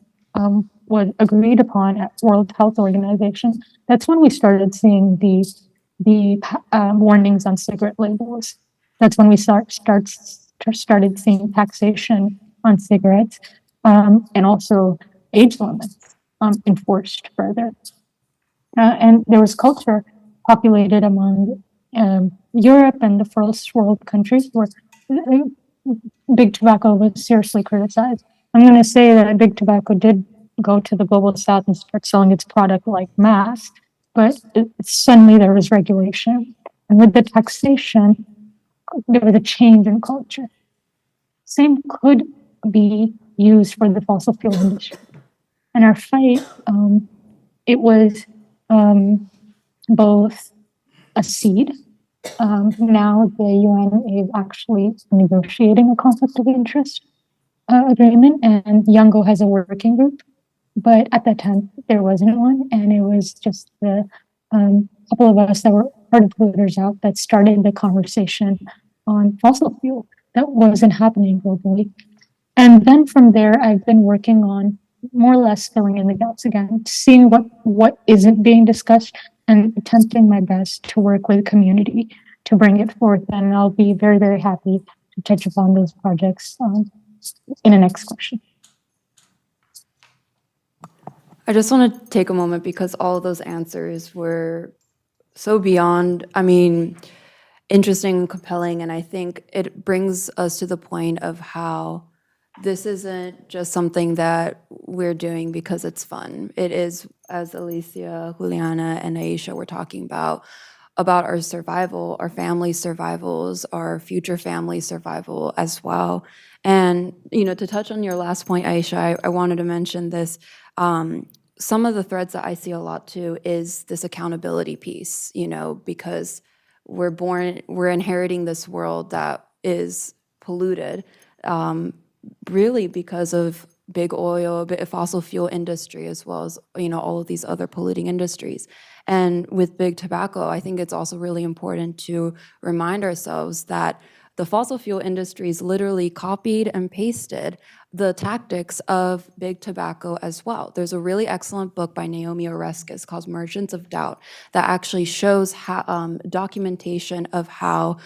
was agreed upon at World Health Organization, that's when we started seeing the warnings on cigarette labels. That's when we started seeing taxation on cigarettes, and also age limits enforced further. And there was culture populated among Europe and the first world countries where Big Tobacco was seriously criticized. I'm going to say that Big Tobacco did go to the global south and start selling its product like mass, but suddenly there was regulation. And with the taxation, there was a change in culture. Same could be used for the fossil fuel industry. And our fight, it was both a seed. Now the UN is actually negotiating a conflict of interest agreement, and Youngo has a working group. But at that time, there wasn't one, and it was just the couple of us that were part of Polluters Out that started the conversation on fossil fuel that wasn't happening globally. And then from there, I've been working on more or less filling in the gaps again, seeing what isn't being discussed and attempting my best to work with the community to bring it forth. And I'll be very, very happy to touch upon those projects in the next question. I just want to take a moment because all of those answers were so beyond, interesting and compelling. And I think it brings us to the point of how this isn't just something that we're doing because it's fun. It is, as Alicia, Juliana, and Aisha were talking about our survival, our family survivals, our future family survival as well. And, to touch on your last point, Aisha, I wanted to mention this. Some of the threads that I see a lot too is this accountability piece, because we're inheriting this world that is polluted, really because of big oil, fossil fuel industry, as well as, all of these other polluting industries. And with big tobacco, I think it's also really important to remind ourselves that the fossil fuel industries literally copied and pasted the tactics of big tobacco as well. There's a really excellent book by Naomi Oreskes called Merchants of Doubt that actually shows how, documentation of how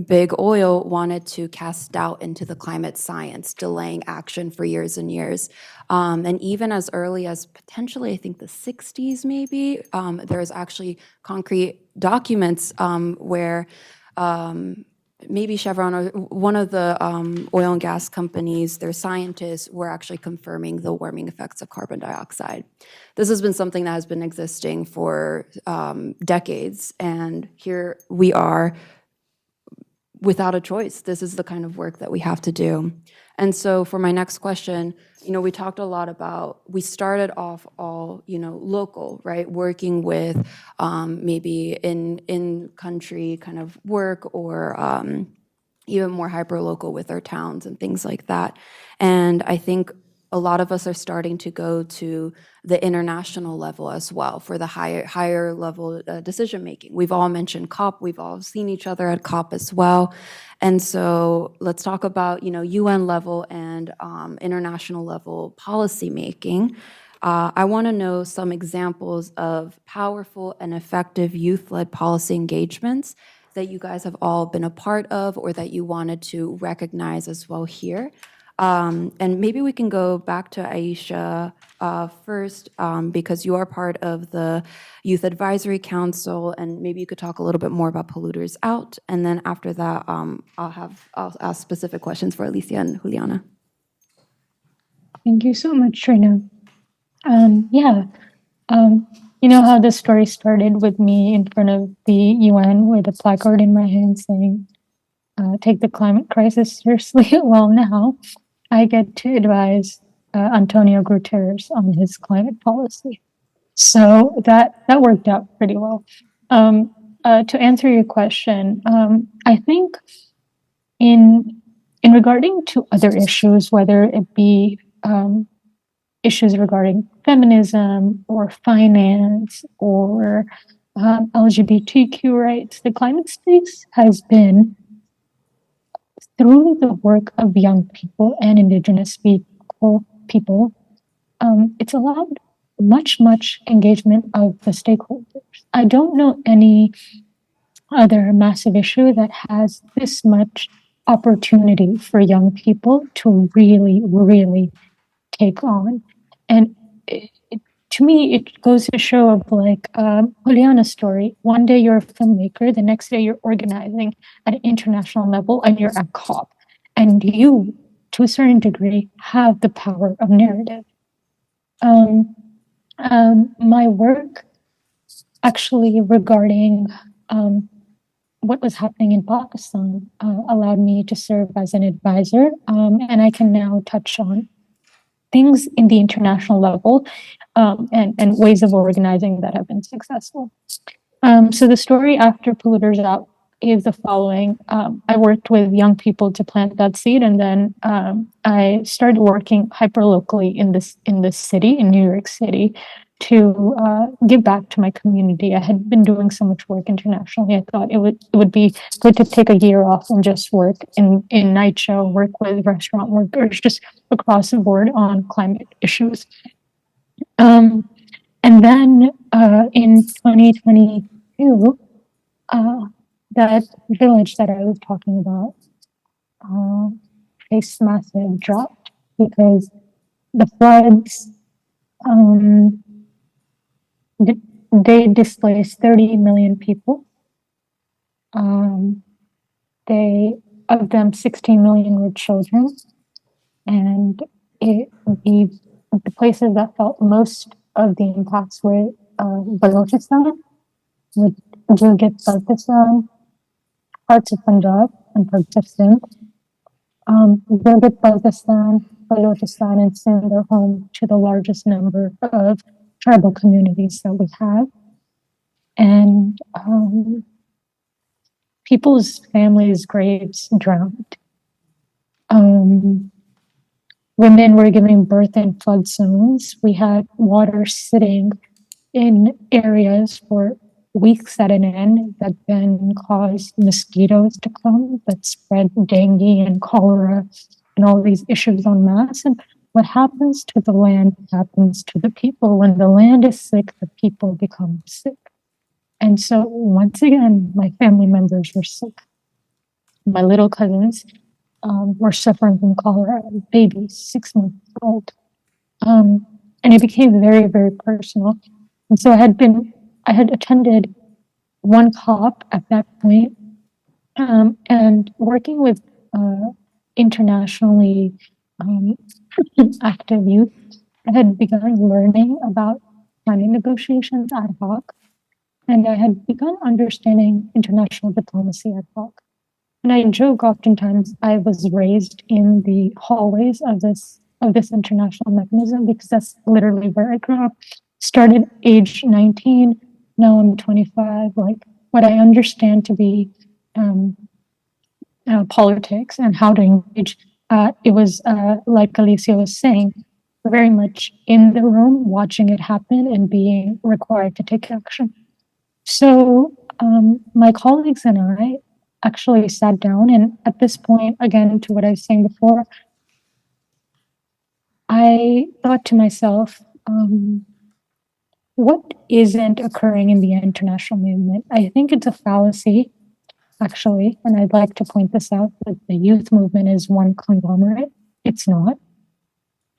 big oil wanted to cast doubt into the climate science, delaying action for years and years. And even as early as potentially, I think the 60s maybe, there's actually concrete documents where maybe Chevron or one of the oil and gas companies, their scientists were actually confirming the warming effects of carbon dioxide. This has been something that has been existing for decades, and here we are without a choice. This is the kind of work that we have to do. And so for my next question, we talked a lot about, we started off all, local, right? Working with maybe in country kind of work or even more hyper-local with our towns and things like that. And I think a lot of us are starting to go to the international level as well for the higher level decision-making. We've all mentioned COP, we've all seen each other at COP as well. And so let's talk about, UN level and international level policymaking. I want to know some examples of powerful and effective youth-led policy engagements that you guys have all been a part of or that you wanted to recognize as well here. And maybe we can go back to Aisha first, because you are part of the Youth Advisory Council, and maybe you could talk a little bit more about Polluters Out. And then after that, I'll ask specific questions for Alicia and Juliana. Thank you so much, Trina. You know how the story started with me in front of the UN with a placard in my hand saying, take the climate crisis seriously. Well, now I get to advise Antonio Guterres on his climate policy. So that worked out pretty well. To answer your question, I think in regarding to other issues, whether it be issues regarding feminism or finance or LGBTQ rights, the climate space has been, through the work of young people and indigenous people, it's allowed much engagement of the stakeholders. I don't know any other massive issue that has this much opportunity for young people to really take on. And to me, it goes to show of like Juliana's story. One day you're a filmmaker, the next day you're organizing at an international level and you're at COP. And you, to a certain degree, have the power of narrative. My work actually regarding what was happening in Pakistan allowed me to serve as an advisor. And I can now touch on things in the international level and ways of organizing that have been successful. So the story after Polluters Out is the following. I worked with young people to plant that seed, and then I started working hyper locally in this city, in New York City, to give back to my community. I had been doing so much work internationally. I thought it would be good to take a year off and just work in night show, work with restaurant workers, just across the board on climate issues. And then in 2022, that village that I was talking about faced massive drought because the floods, they displaced 30 million people. Of them, 16 million were children. And the places that felt most of the impacts were Balochistan, Gilgit-Baltistan, parts of Punjab, and parts of Sindh. Gilgit-Baltistan, Balochistan, and Sindh are home to the largest number of tribal communities that we have. And people's families' graves drowned. Women were giving birth in flood zones. We had water sitting in areas for weeks at an end that then caused mosquitoes to come that spread dengue and cholera and all these issues en masse. And what happens to the land happens to the people. When the land is sick, the people become sick. And so once again, my family members were sick. My little cousins were suffering from cholera, babies, 6 months old. And it became very, very personal. And so I had attended one COP at that point, and working with internationally active youth, I had begun learning about planning negotiations ad hoc, and I had begun understanding international diplomacy ad hoc. And I joke oftentimes I was raised in the hallways of this international mechanism because that's literally where I grew up. Started age 19, now I'm 25. Like what I understand to be politics and how to engage, it was like Alicia was saying, very much in the room, watching it happen and being required to take action. So my colleagues and I actually sat down, and at this point, again, to what I was saying before, I thought to myself, what isn't occurring in the international movement? I think it's a fallacy, actually, and I'd like to point this out, that the youth movement is one conglomerate. It's not.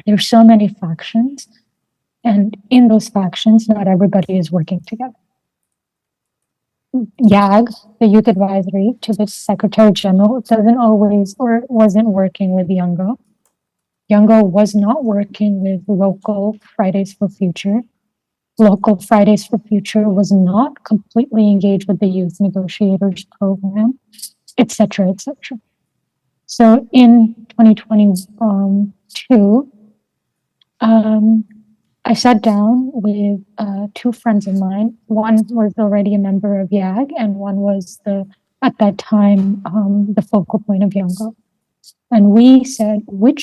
There's so many factions, and in those factions, not everybody is working together. YAG, the Youth Advisory to the Secretary General, doesn't always or wasn't working with Youngo. Youngo was not working with Local Fridays for Future. Local Fridays for Future was not completely engaged with the Youth Negotiators Program, etc., etc. So in 2022, I sat down with two friends of mine. One was already a member of YAG, and one was at that time, the focal point of Youngo. And we said, we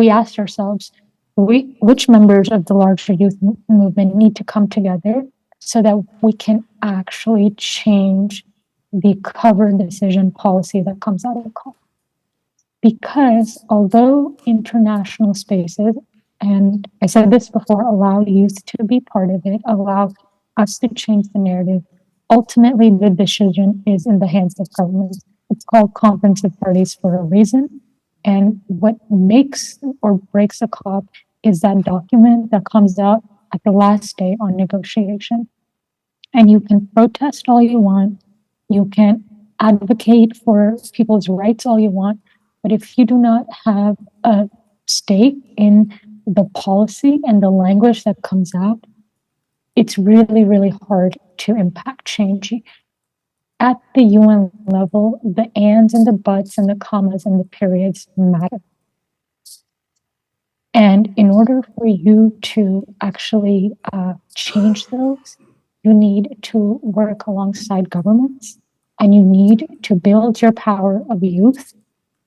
asked ourselves, which members of the larger youth movement need to come together so that we can actually change the cover decision policy that comes out of the call. Because although international spaces, and I said this before, allow youth to be part of it, allow us to change the narrative, ultimately the decision is in the hands of governments. It's called Conference of Parties for a reason. And what makes or breaks a COP is that document that comes out at the last day on negotiation. And you can protest all you want. You can advocate for people's rights all you want. But if you do not have a stake in the policy and the language that comes out, it's really, really hard to impact change. At the UN level, the ands and the buts and the commas and the periods matter. And in order for you to actually change those, you need to work alongside governments, and you need to build your power of youth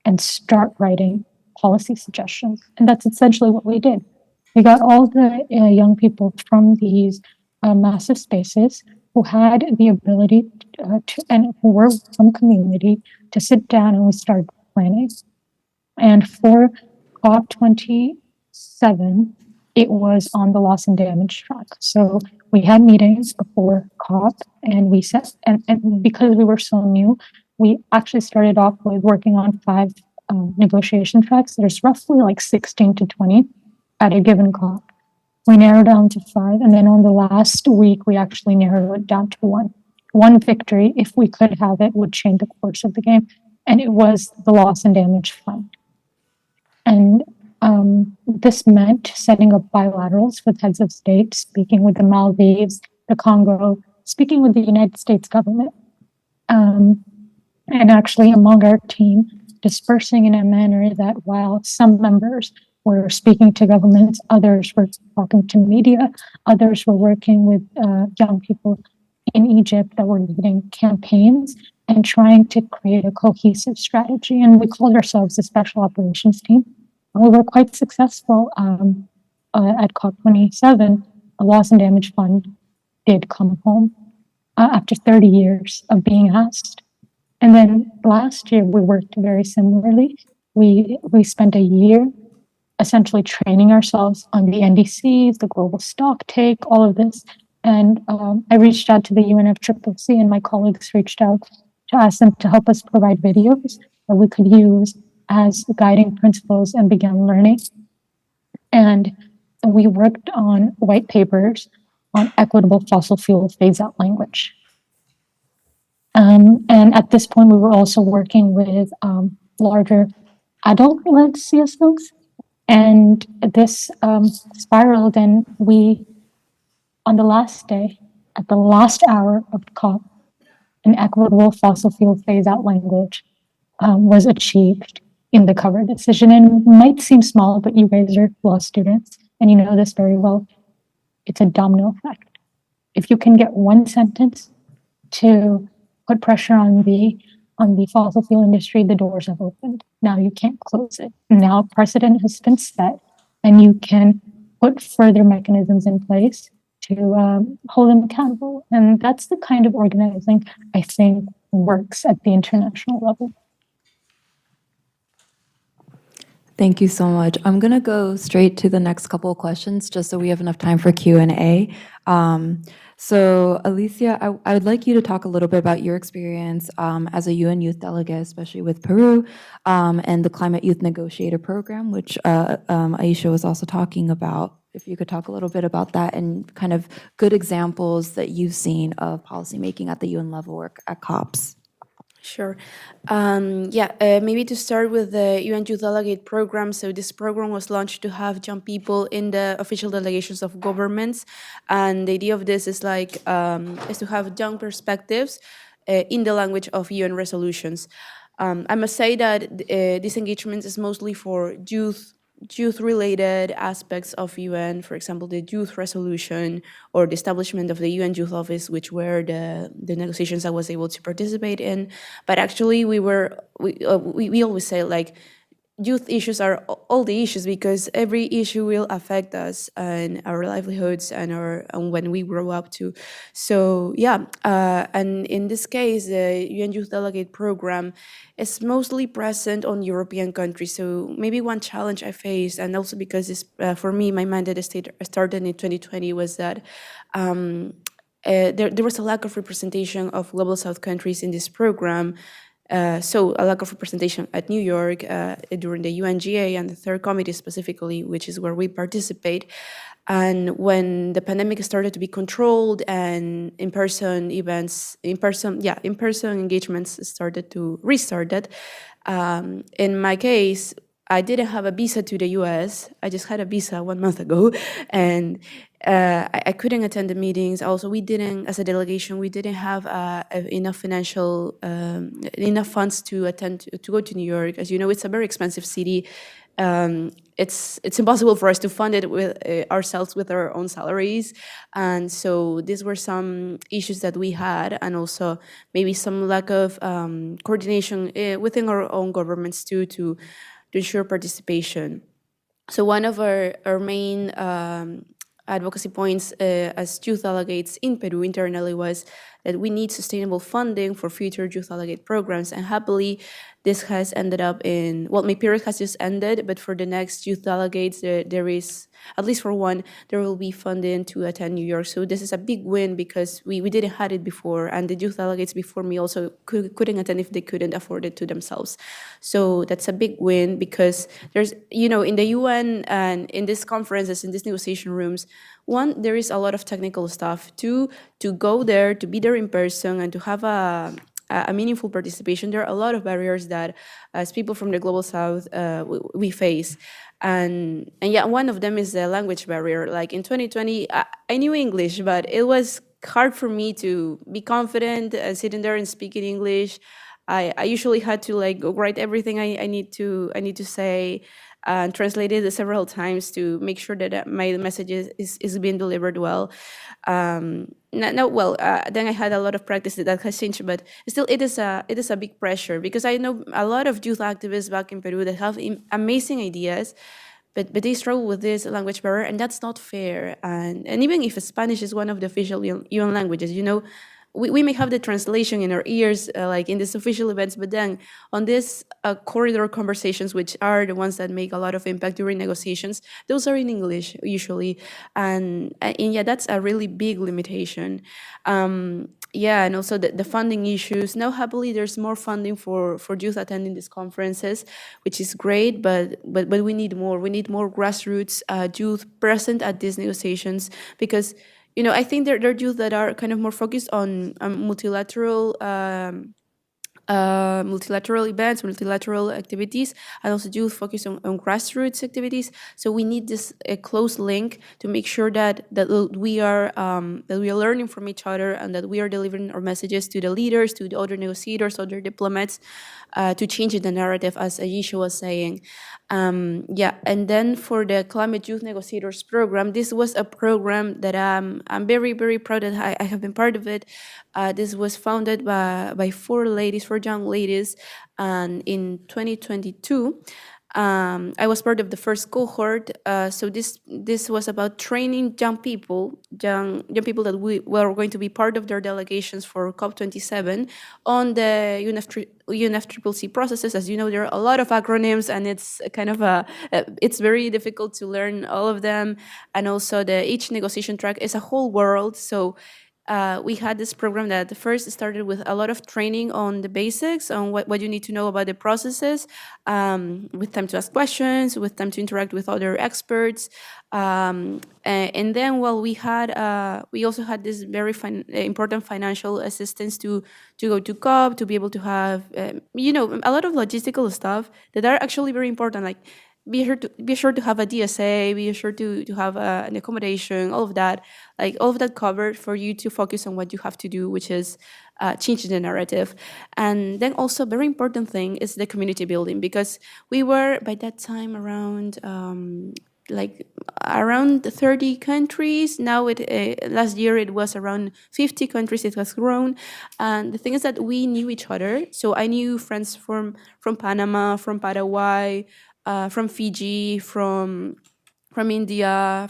and start writing policy suggestions. And that's essentially what we did. We got all the young people from these massive spaces who had the ability to, and who were from community, to sit down, and we started planning. And for COP27, it was on the loss and damage track. So we had meetings before COP, and we set, and because we were so new, we actually started off with working on 5 negotiation tracks. There's roughly like 16 to 20 at a given COP. We narrowed down to 5, and then on the last week, we actually narrowed it down to 1. One victory, if we could have it, would change the course of the game, and it was the loss and damage fund. And this meant setting up bilaterals with heads of state, speaking with the Maldives, the Congo, speaking with the United States government, and actually among our team, dispersing in a manner that while some members were speaking to governments, others were talking to media, others were working with young people in Egypt that were leading campaigns and trying to create a cohesive strategy. And we called ourselves the Special Operations Team. And we were quite successful at COP27. The Loss and Damage Fund did come home after 30 years of being asked. And then last year, we worked very similarly. We spent a year essentially training ourselves on the NDCs, the global stock take, all of this. And I reached out to the UNFCCC, and my colleagues reached out to ask them to help us provide videos that we could use as guiding principles, and began learning. And we worked on white papers on equitable fossil fuel phase-out language. And at this point, we were also working with larger adult-led CSOs. And this spiraled, and we, on the last day, at the last hour of COP, an equitable fossil fuel phase-out language was achieved in the cover decision. And it might seem small, but you guys are law students, and you know this very well. It's a domino effect. If you can get one sentence to put pressure on the fossil fuel industry, the doors have opened. Now you can't close it. Now precedent has been set, and you can put further mechanisms in place to hold them accountable. And that's the kind of organizing I think works at the international level. Thank you so much. I'm going to go straight to the next couple of questions just so we have enough time for Q&A. So Alicia, I would like you to talk a little bit about your experience as a UN Youth Delegate, especially with Peru, and the Climate Youth Negotiator Program, which Aisha was also talking about. If you could talk a little bit about that and kind of good examples that you've seen of policymaking at the UN level or at COPs. Sure. Maybe to start with the UN Youth Delegate Program. So this program was launched to have young people in the official delegations of governments. And the idea of this is is to have young perspectives in the language of UN resolutions. I must say that this engagement is mostly for youth-related aspects of UN, for example, the youth resolution or the establishment of the UN Youth Office, which were the negotiations I was able to participate in. But actually, we always say youth issues are all the issues because every issue will affect us and our livelihoods and when we grow up too. So and in this case, the UN Youth Delegate Program is mostly present on European countries. So maybe one challenge I faced, and also because for me, my mandate started in 2020, was that there was a lack of representation of Global South countries in this program. So a lack of representation at New York during the UNGA and the Third Committee specifically, which is where we participate. And when the pandemic started to be controlled and in-person engagements restarted, in my case, I didn't have a visa to the US. I just had a visa 1 month ago, and I couldn't attend the meetings. Also, we didn't, as a delegation, we didn't have enough enough funds to go to New York. As you know, it's a very expensive city. it's impossible for us to fund it with ourselves with our own salaries, and so these were some issues that we had, and also maybe some lack of coordination within our own governments too, to ensure participation. So one of our main advocacy points as youth delegates in Peru internally was that we need sustainable funding for future youth delegate programs. And happily, this has ended up in, well, my period has just ended, but for the next youth delegates, there is, at least for one, there will be funding to attend New York. So this is a big win because we didn't have it before, and the youth delegates before me also couldn't attend if they couldn't afford it to themselves. So that's a big win because there's, in the UN and in these conferences, in these negotiation rooms, one, there is a lot of technical stuff. Two, to go there, to be there in person, and to have a meaningful participation, there are a lot of barriers that, as people from the Global South, we face. And yeah, one of them is the language barrier. Like in 2020, I knew English, but it was hard for me to be confident sitting there and speaking English. I usually had to go write everything I need to say and translate it several times to make sure that my message is being delivered well. Then I had a lot of practice that has changed, but still it is a big pressure because I know a lot of youth activists back in Peru that have amazing ideas, but they struggle with this language barrier, and that's not fair. And even if Spanish is one of the official UN languages, we may have the translation in our ears, like in these official events, but then on these corridor conversations, which are the ones that make a lot of impact during negotiations, those are in English usually. And yeah, that's a really big limitation. And also the funding issues. Now, happily, there's more funding for youth attending these conferences, which is great, but we need more. We need more grassroots youth present at these negotiations because I think there are youth that are kind of more focused on multilateral events, multilateral activities, and also youth focused on grassroots activities. So we need this close link to make sure that we are learning from each other and that we are delivering our messages to the leaders, to the other negotiators, other diplomats, to change the narrative, as Ayesha was saying. And then for the Climate Youth Negotiators Program, this was a program that I'm very, very proud that I have been part of it. This was founded by four young ladies, and in 2022, I was part of the first cohort. So this was about training young people that were going to be part of their delegations for COP27 on the UNFCCC processes. As you know, there are a lot of acronyms, and it's kind of it's very difficult to learn all of them. And also, each negotiation track is a whole world. So we had this program that first started with a lot of training on the basics, on what you need to know about the processes, with time to ask questions, with time to interact with other experts. And then, we also had this very important financial assistance to go to COP, to be able to have, a lot of logistical stuff that are actually very important, like be sure to have a DSA, be sure to have an accommodation, all of that covered for you to focus on what you have to do, which is change the narrative. And then also, very important thing is the community building, because we were by that time around around 30 countries. Now last year it was around 50 countries. It has grown, and the thing is that we knew each other. So I knew friends from Panama, from Paraguay, from Fiji, from India,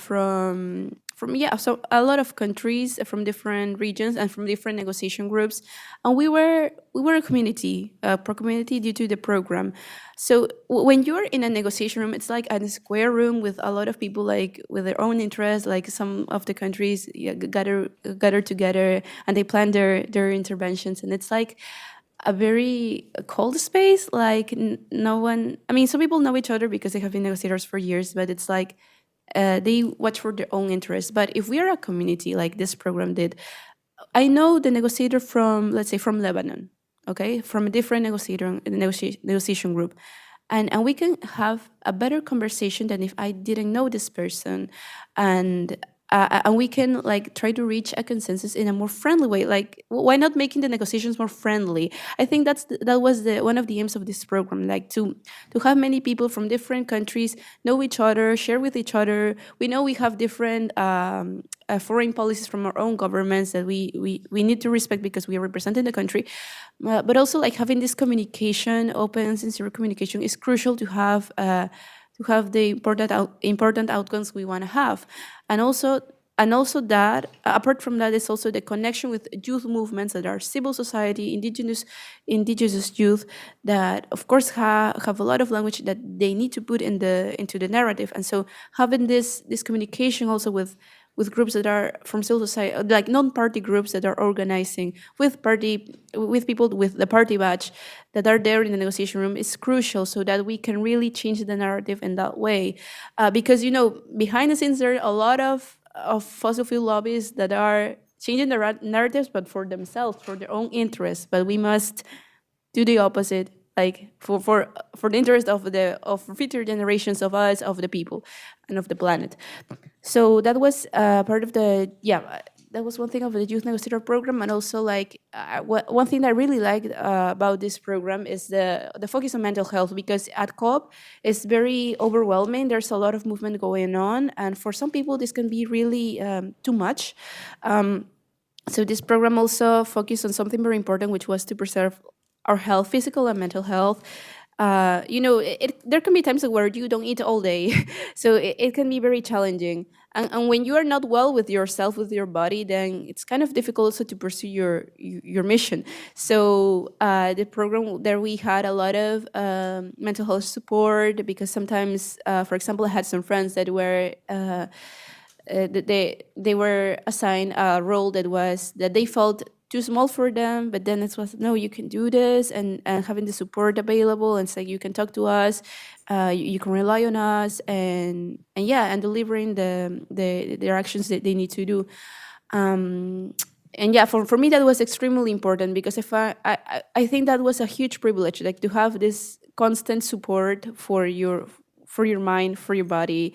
so a lot of countries from different regions and from different negotiation groups, and we were a community, pro-community due to the program. So when you're in a negotiation room, it's like a square room with a lot of people with their own interests. Like some of the countries gather together and they plan their interventions, and it's like a very cold space. Like no one, some people know each other because they have been negotiators for years, but it's like they watch for their own interests. But if we are a community like this program did, I know the negotiator from, let's say, from Lebanon, okay, from a different negotiation group, and we can have a better conversation than if I didn't know this person. And and we can like try to reach a consensus in a more friendly way. Like, why not making the negotiations more friendly? I think that was one of the aims of this program, like to have many people from different countries know each other, share with each other. We know we have different foreign policies from our own governments that we need to respect because we are representing the country. But also, like, having this communication, open and sincere communication, is crucial to have the important outcomes we want to have. And also that, apart from that, is also the connection with youth movements that are civil society, indigenous youth, that of course have a lot of language that they need to put into the narrative. And so having this communication also with groups that are from civil society, like non-party groups that are organizing with people with the party badge that are there in the negotiation room, is crucial, so that we can really change the narrative in that way. Because, behind the scenes, there are a lot of fossil fuel lobbies that are changing the narratives, but for themselves, for their own interests. But we must do the opposite, like for the interest of future generations, of us, of the people, and of the planet. So that was part of that was one thing of the Youth Negotiator program. And also, like, one thing that I really liked about this program is the focus on mental health, because at COP it's very overwhelming. There's a lot of movement going on, and for some people this can be really too much. So this program also focused on something very important, which was to preserve our health, physical and mental health. There can be times where you don't eat all day, so it can be very challenging. And when you are not well with yourself, with your body, then it's kind of difficult also to pursue your mission. So the program there, we had a lot of mental health support, because sometimes, for example, I had some friends that were they were assigned a role that they felt too small for them, but then it was, no, you can do this, and having the support available, and say, you can talk to us, you can rely on us, and delivering the actions that they need to do. And for me that was extremely important, because if I think that was a huge privilege, like, to have this constant support for your mind, for your body,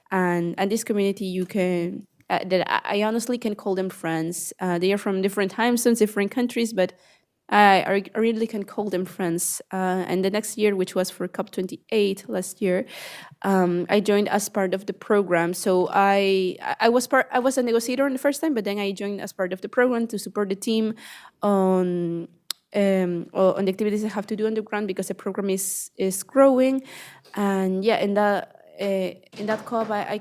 and this community. You can that I honestly can call them friends. They are from different time zones, different countries, but I really can call them friends. And the next year, which was for COP28 last year, I joined as part of the program. So I was a negotiator in the first time, but then I joined as part of the program to support the team on the activities I have to do on the ground, because the program is growing. And in that COP, I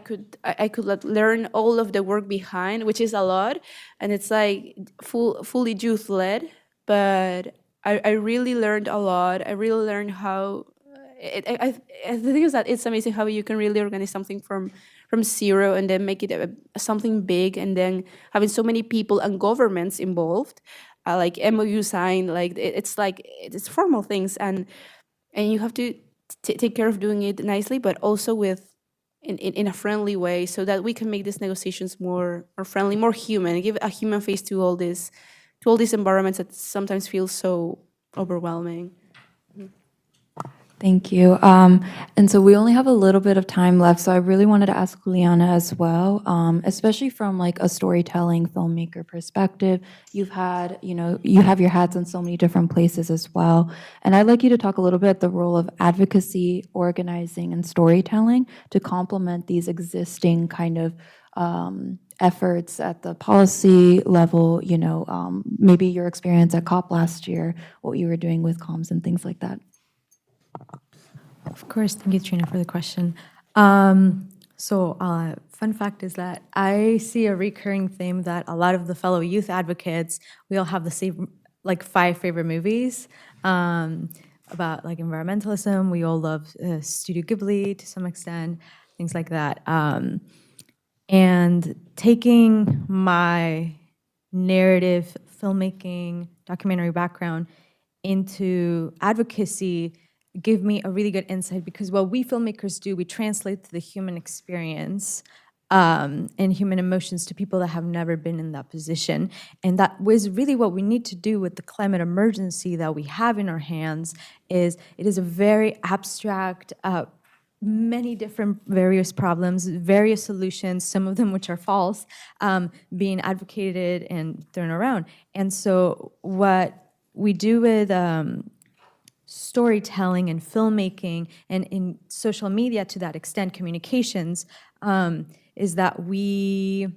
could learn all of the work behind, which is a lot, and it's like fully youth led. But I really learned a lot. I really learned how. The thing is that it's amazing how you can really organize something from zero and then make it something big, and then having so many people and governments involved, like MOU signed. Like it's formal things, and you have to take care of doing it nicely, but also in a friendly way, so that we can make these negotiations more friendly, more human, give a human face to all these environments that sometimes feel so overwhelming. Thank you. And so we only have a little bit of time left, so I really wanted to ask Juliana as well, especially from like a storytelling filmmaker perspective. You have your hats in so many different places as well. And I'd like you to talk a little bit the role of advocacy, organizing, and storytelling to complement these existing kind of efforts at the policy level, maybe your experience at COP last year, what you were doing with comms and things like that. Of course. Thank you, Trina, for the question. Fun fact is that I see a recurring theme that a lot of the fellow youth advocates, we all have the same, like 5 favorite movies about like environmentalism. We all love Studio Ghibli to some extent, things like that. And taking my narrative, filmmaking, documentary background into advocacy give me a really good insight, because what we filmmakers do, we translate the human experience and human emotions to people that have never been in that position. And that was really what we need to do with the climate emergency that we have in our hands. It is a very abstract many different various problems, various solutions, some of them which are false, being advocated and thrown around. And so what we do with storytelling and filmmaking and in social media to that extent, communications, is that we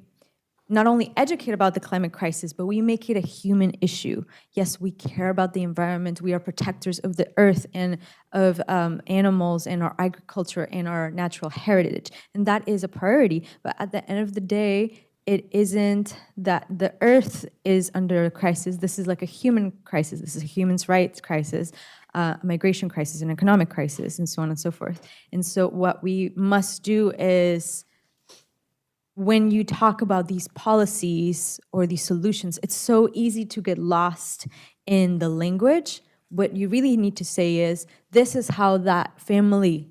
not only educate about the climate crisis, but we make it a human issue. Yes, we care about the environment. We are protectors of the earth and of animals and our agriculture and our natural heritage. And that is a priority. But at the end of the day, it isn't that the earth is under a crisis. This is like a human crisis. This is a human rights crisis, a migration crisis, an economic crisis, and so on and so forth. And so what we must do is, when you talk about these policies or these solutions, it's so easy to get lost in the language. What you really need to say is, this is how that family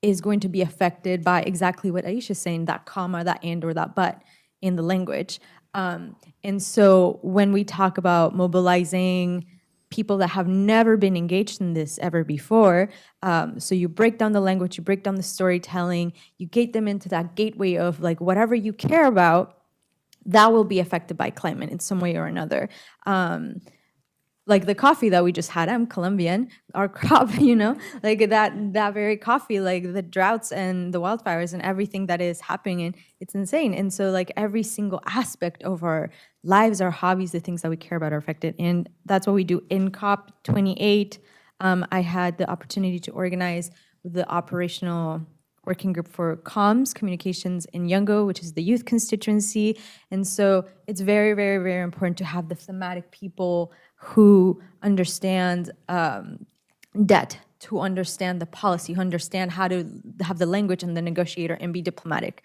is going to be affected by exactly what Aisha is saying, that comma, that and, or that but in the language. And so when we talk about mobilizing people that have never been engaged in this ever before. So you break down the language, you break down the storytelling, you gate them into that gateway of like whatever you care about, that will be affected by climate in some way or another. Like the coffee that we just had, I'm Colombian, our crop, like that very coffee, like the droughts and the wildfires and everything that is happening, and it's insane. And so like every single aspect of our lives, our hobbies, the things that we care about are affected. And that's what we do in COP28. I had the opportunity to organize the operational working group for comms, communications in Yungo, which is the youth constituency. And so it's very, very, very important to have the thematic people who understand debt, to understand the policy, who understand how to have the language and the negotiator and be diplomatic.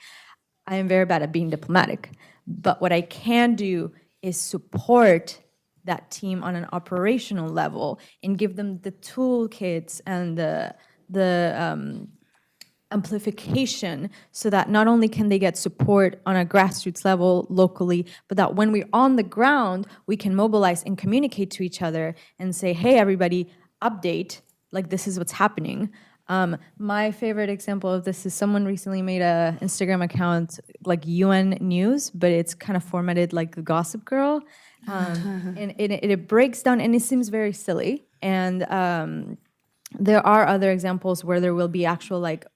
I am very bad at being diplomatic, but what I can do is support that team on an operational level and give them the toolkits and the amplification, so that not only can they get support on a grassroots level locally, but that when we're on the ground, we can mobilize and communicate to each other and say, hey, everybody, update, like this is what's happening. My favorite example of this is someone recently made a Instagram account like UN News, but it's kind of formatted like the Gossip Girl. And it breaks down, and it seems very silly. And there are other examples where there will be actual like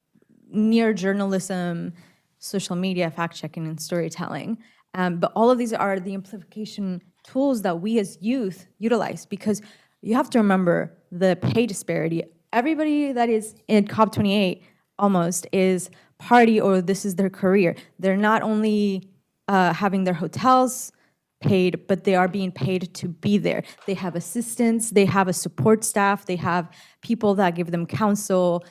near journalism, social media, fact-checking, and storytelling. But all of these are the amplification tools that we as youth utilize, because you have to remember the pay disparity. Everybody that is in COP28 almost is party, or this is their career. They're not only having their hotels paid, but they are being paid to be there. They have assistants, they have a support staff, they have people that give them counsel,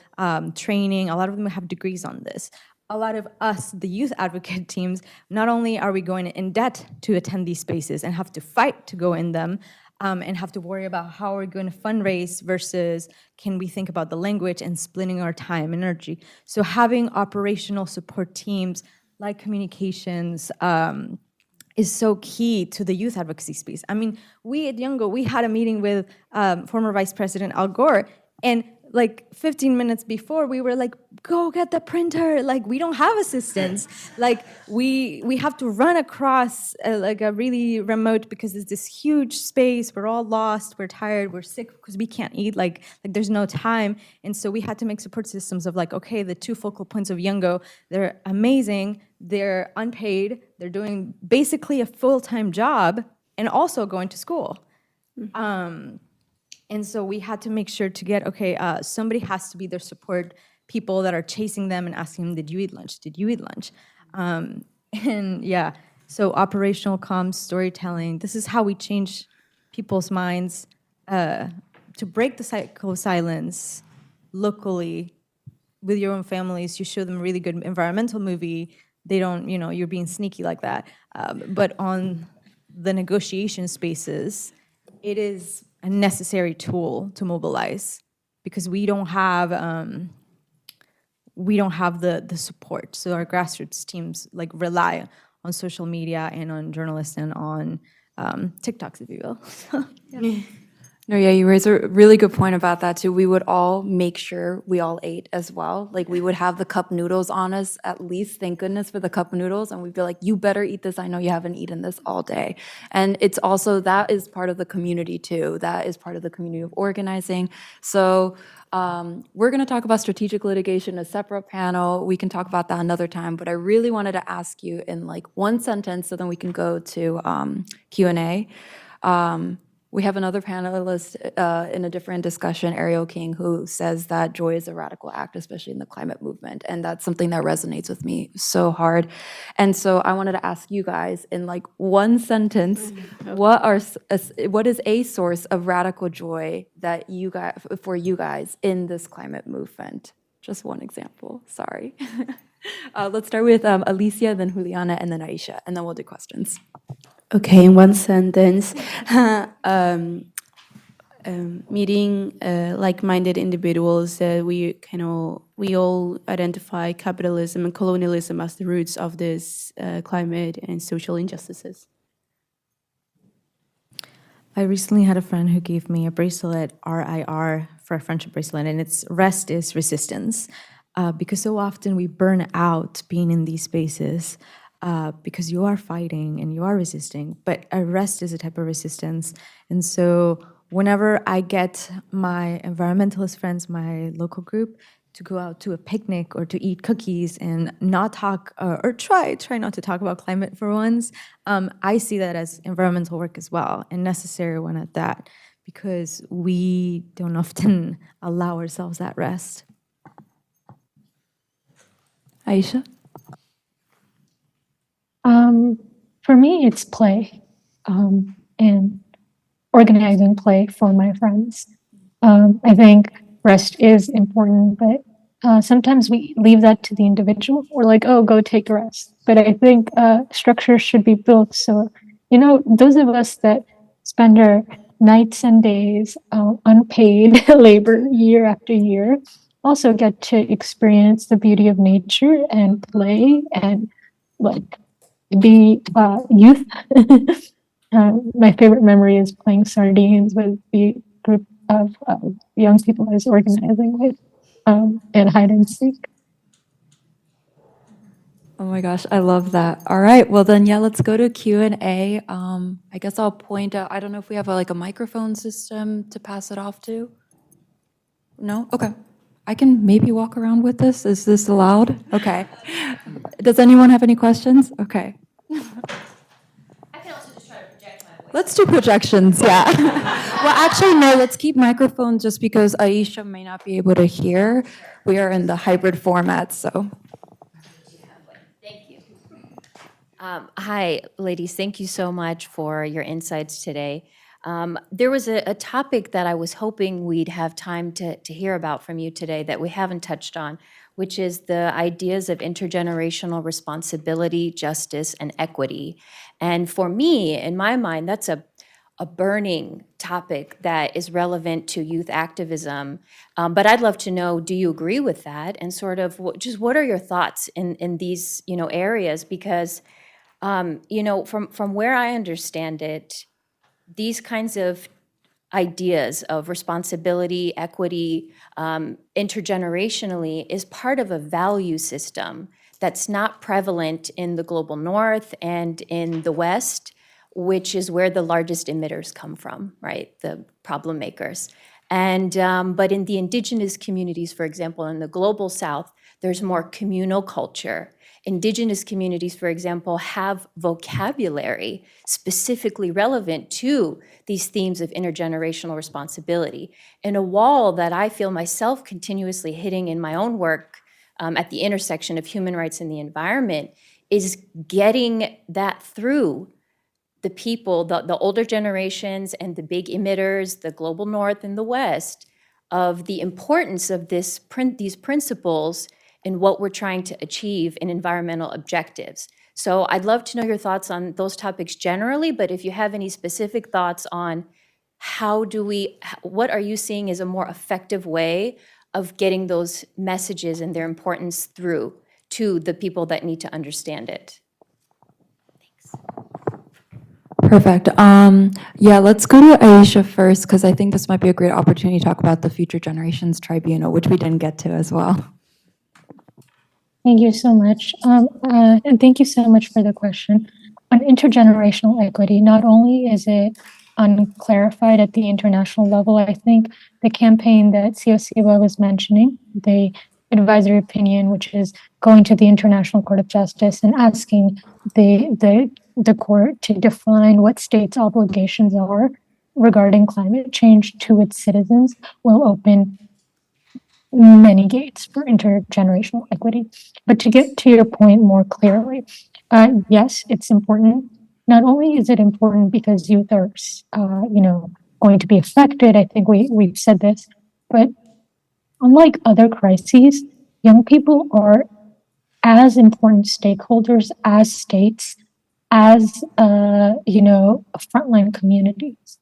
training. A lot of them have degrees on this. A lot of us, the youth advocate teams, not only are we going in debt to attend these spaces and have to fight to go in them, and have to worry about how we're going to fundraise versus can we think about the language and splitting our time and energy. So having operational support teams like communications, is so key to the youth advocacy space. I mean, we at Yungo, we had a meeting with former Vice President Al Gore, and like 15 minutes before, we were like, go get the printer. Like, we don't have assistants. Like, we have to run across like a really remote, because it's this huge space. We're all lost. We're tired. We're sick because we can't eat. Like there's no time. And so we had to make support systems of like, okay, the two focal points of Yungo, they're amazing. They're unpaid. They're doing basically a full-time job and also going to school. And so we had to make sure to get, okay, somebody has to be their support people that are chasing them and asking them, did you eat lunch? Did you eat lunch? And yeah, so operational comms, storytelling, this is how we change people's minds to break the cycle of silence locally with your own families. You show them a really good environmental movie. They don't, you're being sneaky like that. But on the negotiation spaces, it is a necessary tool to mobilize, because we don't have the support. So our grassroots teams like rely on social media and on journalists and on TikToks, if you will. Yeah. No, yeah, you raise a really good point about that too. We would all make sure we all ate as well. Like we would have the cup noodles on us at least, thank goodness for the cup noodles. And we'd be like, you better eat this. I know you haven't eaten this all day. And it's also, that is part of the community too. That is part of the community of organizing. So we're going to talk about strategic litigation, a separate panel. We can talk about that another time. But I really wanted to ask you in like one sentence so then we can go to Q&A. We have another panelist in a different discussion, Ariel King, who says that joy is a radical act, especially in the climate movement. And that's something that resonates with me so hard. And so I wanted to ask you guys in like one sentence, what is a source of radical joy that you guys, for you guys in this climate movement? Just one example, sorry. Let's start with Alicia, then Juliana, and then Aisha, and then we'll do questions. Okay, in one sentence, meeting like-minded individuals that we all identify capitalism and colonialism as the roots of this climate and social injustices. I recently had a friend who gave me a bracelet, RIR, for a friendship bracelet, and it's rest is resistance. Because so often we burn out being in these spaces because you are fighting and you are resisting, but a rest is a type of resistance. And so whenever I get my environmentalist friends, my local group, to go out to a picnic or to eat cookies and not talk, or try not to talk about climate for once, I see that as environmental work as well, and necessary one at that, because we don't often allow ourselves that rest. Aisha? For me, it's play, and organizing play for my friends. I think rest is important, but sometimes we leave that to the individual. We're like, oh, go take a rest. But I think structure should be built. So, those of us that spend our nights and days unpaid labor year after year also get to experience the beauty of nature and play and be youth. My favorite memory is playing sardines with the group of young people I was organizing with, and hide and seek. Oh my gosh, I love that. All right, well then, yeah, let's go to Q&A. I guess I'll point out, I don't know if we have a microphone system to pass it off to? No? Okay. I can maybe walk around with this. Is this allowed? Okay. Does anyone have any questions? Okay. I can also just try to project my voice. Let's do projections, yeah. Well, actually, no, let's keep microphones just because Aisha may not be able to hear. We are in the hybrid format, so. Thank you. Hi, ladies. Thank you so much for your insights today. There was a topic that I was hoping we'd have time to hear about from you today that we haven't touched on, which is the ideas of intergenerational responsibility, justice, and equity. And for me, in my mind, that's a burning topic that is relevant to youth activism. But I'd love to know, do you agree with that? And sort of just what are your thoughts in these areas? Because from where I understand it, these kinds of ideas of responsibility, equity, intergenerationally is part of a value system that's not prevalent in the global north and in the West, which is where the largest emitters come from, right? The problem makers. And but in the indigenous communities, for example, in the global South, there's more communal culture. Indigenous communities, for example, have vocabulary specifically relevant to these themes of intergenerational responsibility. And a wall that I feel myself continuously hitting in my own work at the intersection of human rights and the environment is getting that through the people, the older generations and the big emitters, the global North and the West, of the importance of these principles in what we're trying to achieve in environmental objectives. So I'd love to know your thoughts on those topics generally, but if you have any specific thoughts on what are you seeing as a more effective way of getting those messages and their importance through to the people that need to understand it? Thanks. Perfect. Yeah, let's go to Aisha first, because I think this might be a great opportunity to talk about the Future Generations Tribunal, which we didn't get to as well. Thank you so much. And thank you so much for the question. On intergenerational equity, not only is it unclarified at the international level, I think the campaign that Siosiba was mentioning, the advisory opinion, which is going to the International Court of Justice and asking the court to define what states' obligations are regarding climate change to its citizens, will open many gates for intergenerational equity. But to get to your point more clearly, yes, it's important. Not only is it important because youth are, going to be affected. I think we've said this, but unlike other crises, young people are as important stakeholders as states, as frontline communities,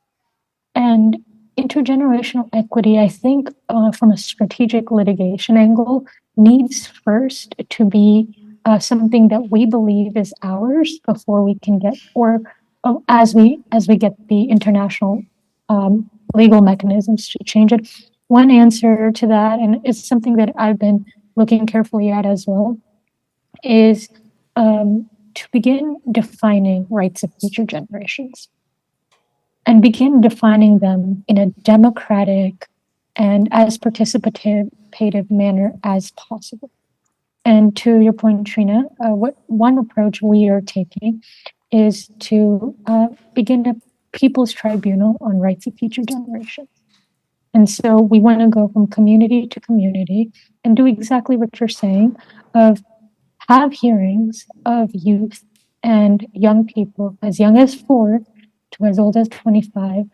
and intergenerational equity, I think, from a strategic litigation angle, needs first to be something that we believe is ours before we can get, or as we get the international legal mechanisms to change it. One answer to that, and it's something that I've been looking carefully at as well, is to begin defining rights of future generations, and begin defining them in a democratic and as participative manner as possible. And to your point, Trina, one approach we are taking is to begin a People's Tribunal on Rights of Future Generations. And so we want to go from community to community and do exactly what you're saying, of have hearings of youth and young people as young as 4 to as old as 25,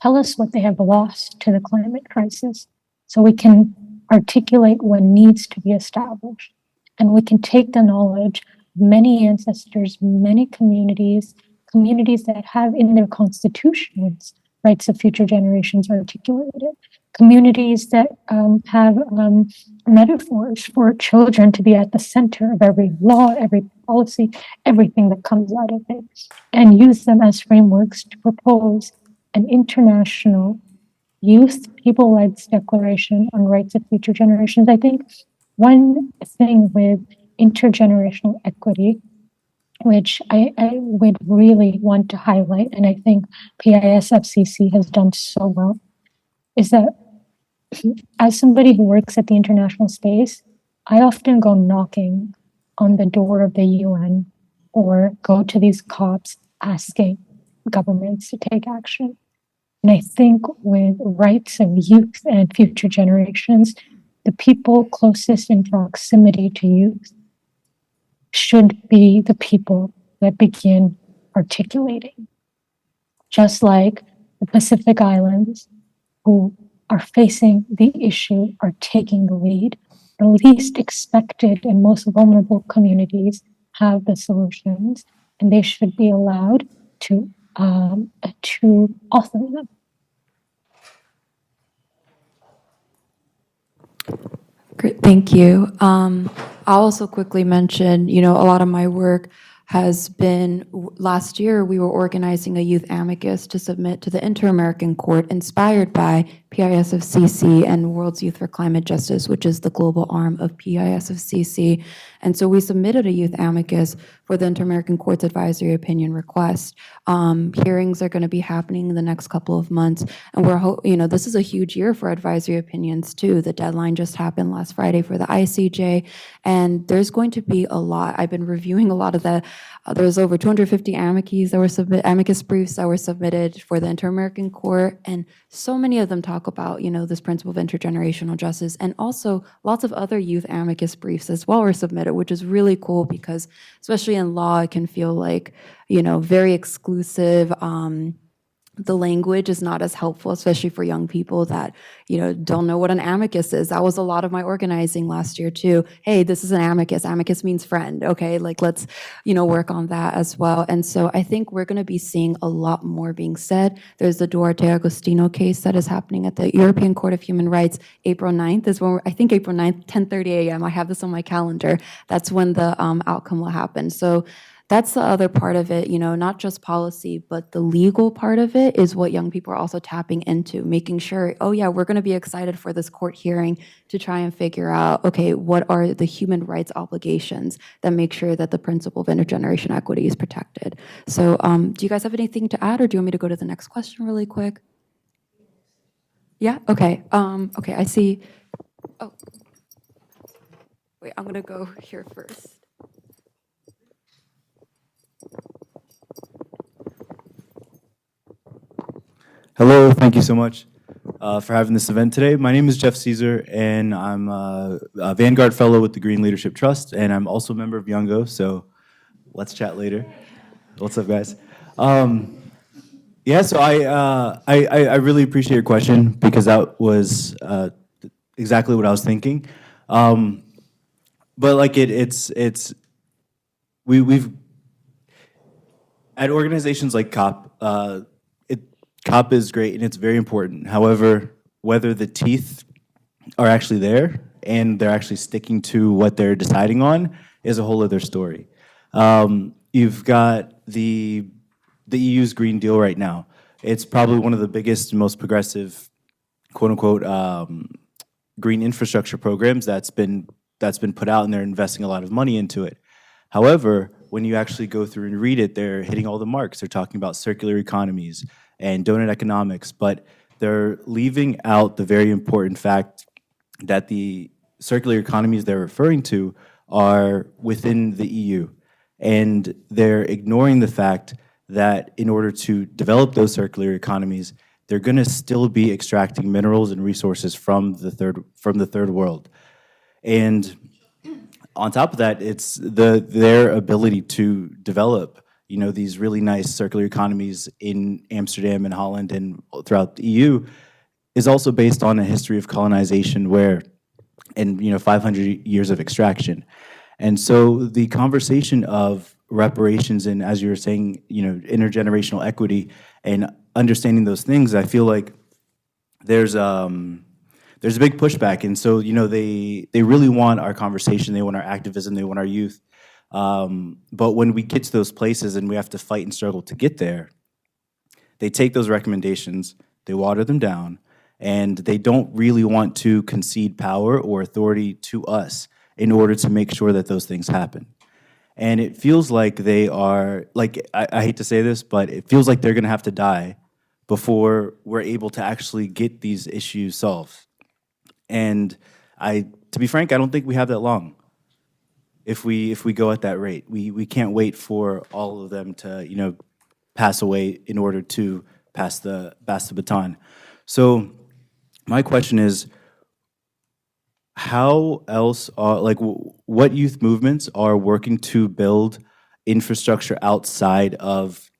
tell us what they have lost to the climate crisis so we can articulate what needs to be established. And we can take the knowledge of many ancestors, many communities that have in their constitutions rights of future generations articulated, communities that have metaphors for children to be at the center of every law, every policy, everything that comes out of it, and use them as frameworks to propose an international youth people rights declaration on rights of future generations. I think one thing with intergenerational equity, which I would really want to highlight, and I think PISFCC has done so well, is that as somebody who works at the international space, I often go knocking on the door of the UN or go to these COPs asking governments to take action. And I think with rights of youth and future generations, the people closest in proximity to youth should be the people that begin articulating. Just like the Pacific Islands, who are facing the issue, are taking the lead. The least expected and most vulnerable communities have the solutions, and they should be allowed to author them. Great, thank you. I'll also quickly mention, a lot of my work has been, last year we were organizing a youth amicus to submit to the Inter-American Court inspired by PISFCC and World's Youth for Climate Justice, which is the global arm of PISFCC. And so we submitted a youth amicus for the Inter-American Court's advisory opinion request. Hearings are going to be happening in the next couple of months. And we're, this is a huge year for advisory opinions too. The deadline just happened last Friday for the ICJ. And there's going to be a lot. I've been reviewing a lot of the, there's over 250 amicus briefs that were submitted for the Inter-American Court. And so many of them talk about, this principle of intergenerational justice. And also lots of other youth amicus briefs as well were submitted, which is really cool because especially in law, it can feel like, very exclusive. The language is not as helpful, especially for young people that, don't know what an amicus is. That was a lot of my organizing last year too. Hey, this is an amicus. Amicus means friend. Okay, let's, work on that as well. And so I think we're going to be seeing a lot more being said. There's the Duarte Agostino case that is happening at the European Court of Human Rights. April 9th is when I think April 9th, 10:30 a.m. I have this on my calendar. That's when the outcome will happen. So that's the other part of it, not just policy, but the legal part of it is what young people are also tapping into, making sure, oh yeah, we're going to be excited for this court hearing to try and figure out, okay, what are the human rights obligations that make sure that the principle of intergeneration equity is protected. So do you guys have anything to add, or do you want me to go to the next question really quick? Yeah, okay. Okay, I see. Oh, wait, I'm going to go here first. Hello, thank you so much for having this event today. My name is Jeff Caesar, and I'm a Vanguard Fellow with the Green Leadership Trust, and I'm also a member of Youngo, so let's chat later. What's up, guys? Yeah, so I really appreciate your question, because that was exactly what I was thinking. But like we've at organizations like COP, COP is great and it's very important. However, whether the teeth are actually there and they're actually sticking to what they're deciding on is a whole other story. You've got the EU's Green Deal right now. It's probably one of the biggest, most progressive, quote unquote, green infrastructure programs that's been put out, and they're investing a lot of money into it. However, when you actually go through and read it, they're hitting all the marks. They're talking about circular economies and donut economics, but they're leaving out the very important fact that the circular economies they're referring to are within the EU. And they're ignoring the fact that in order to develop those circular economies, they're gonna still be extracting minerals and resources from the third world. And on top of that, it's their ability to develop, these really nice circular economies in Amsterdam and Holland and throughout the EU is also based on a history of colonization and 500 years of extraction. And so the conversation of reparations and, as you were saying, intergenerational equity and understanding those things, I feel like there's a big pushback. And so, they really want our conversation, they want our activism, they want our youth. But when we get to those places and we have to fight and struggle to get there, they take those recommendations, they water them down, and they don't really want to concede power or authority to us in order to make sure that those things happen. And it feels like they are, I hate to say this, but it feels like they're gonna have to die before we're able to actually get these issues solved. And to be frank, I don't think we have that long. If we go at that rate, we can't wait for all of them to pass away in order to pass the baton. So my question is, how else what youth movements are working to build infrastructure outside of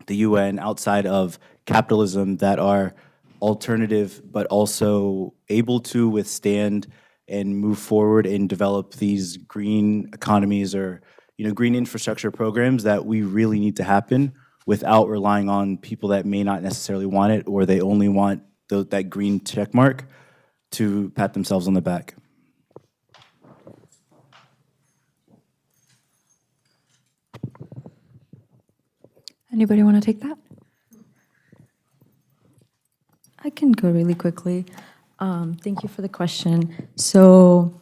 the UN, outside of capitalism, that are alternative but also able to withstand and move forward and develop these green economies or green infrastructure programs that we really need to happen without relying on people that may not necessarily want it, or they only want that green check mark to pat themselves on the back? Anybody want to take that? I can go really quickly. Thank you for the question. So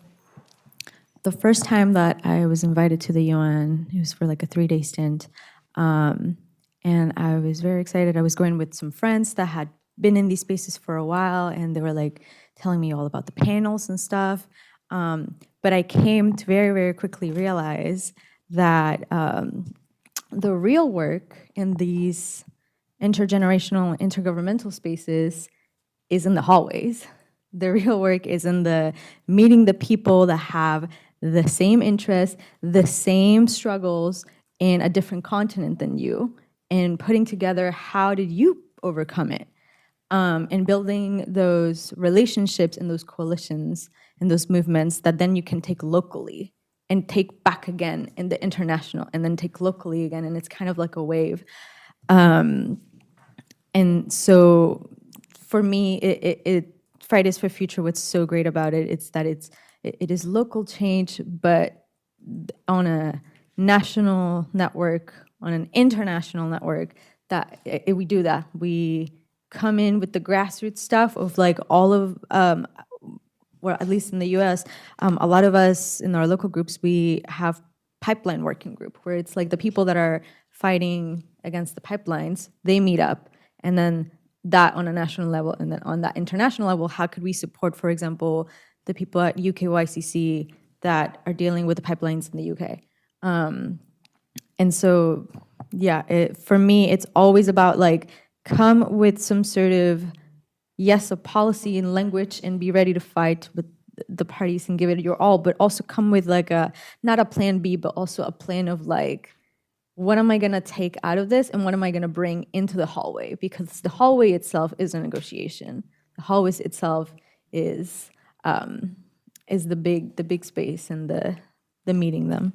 the first time that I was invited to the UN, it was for like a 3-day stint. And I was very excited. I was going with some friends that had been in these spaces for a while, and they were like telling me all about the panels and stuff. But I came to very, very quickly realize that the real work in these intergenerational, intergovernmental spaces is in the hallways. The real work is in the meeting the people that have the same interests, the same struggles in a different continent than you, and putting together how did you overcome it, and building those relationships and those coalitions and those movements that then you can take locally and take back again in the international, and then take locally again, and it's kind of like a wave. And so for me, Fridays for Future, what's so great about it, it's that it is local change, but on a national network, on an international network, that we do that. We come in with the grassroots stuff of like all of, well, at least in the US, a lot of us in our local groups, we have pipeline working group, where it's like the people that are fighting against the pipelines, they meet up, and then that on a national level, and then on that international level, how could we support, for example, the people at UKYCC that are dealing with the pipelines in the UK? And so, yeah, for me, it's always about like, come with some sort of, yes, a policy and language, and be ready to fight with the parties and give it your all, but also come with like not a plan B, but also a plan of like, what am I going to take out of this, and what am I going to bring into the hallway? Because the hallway itself is a negotiation. The hallway itself is the big space and the meeting them.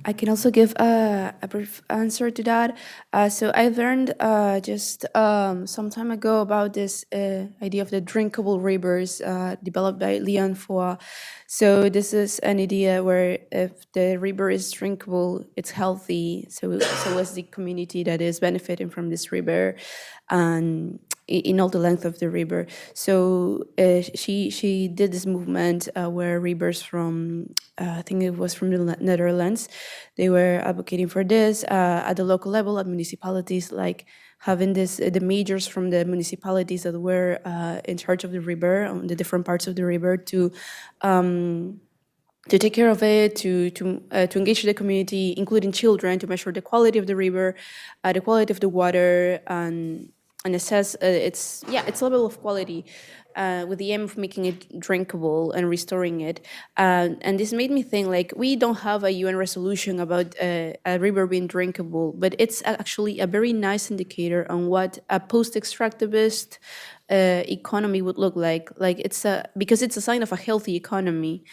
I can also give a brief answer to that. So I learned just some time ago about this idea of the drinkable rivers developed by Leon Foy. So this is an idea where if the river is drinkable, it's healthy. So is the community that is benefiting from this river, and in all the length of the river. So she did this movement where rivers from, I think it was from the Netherlands, they were advocating for this at the local level, at municipalities, like having this, the majors from the municipalities that were in charge of the river, on the different parts of the river, to take care of it, to engage the community, including children, to measure the quality of the river, the quality of the water, and assess its level of quality, with the aim of making it drinkable and restoring it. And this made me think, like, we don't have a UN resolution about a river being drinkable, but it's actually a very nice indicator on what a post-extractivist economy would look like. Like, because it's a sign of a healthy economy.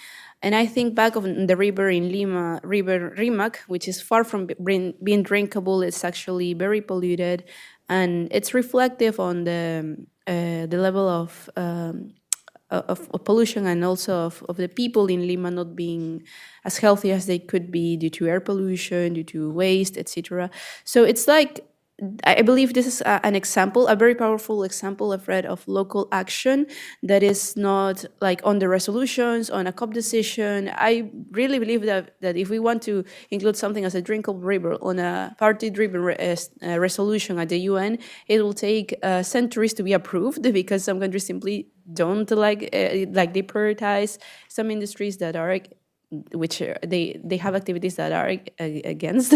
And I think back of the river in Lima, River Rimac, which is far from being drinkable. It's actually very polluted, and it's reflective on the level of pollution, and also of the people in Lima not being as healthy as they could be due to air pollution, due to waste, etc. So it's like, I believe this is an example, a very powerful example I've read of local action that is not like on the resolutions, on a COP decision. I really believe that if we want to include something as a drinkable river on a party-driven resolution at the UN, it will take centuries to be approved, because some countries simply don't like they prioritize some industries that are, which they have activities that are against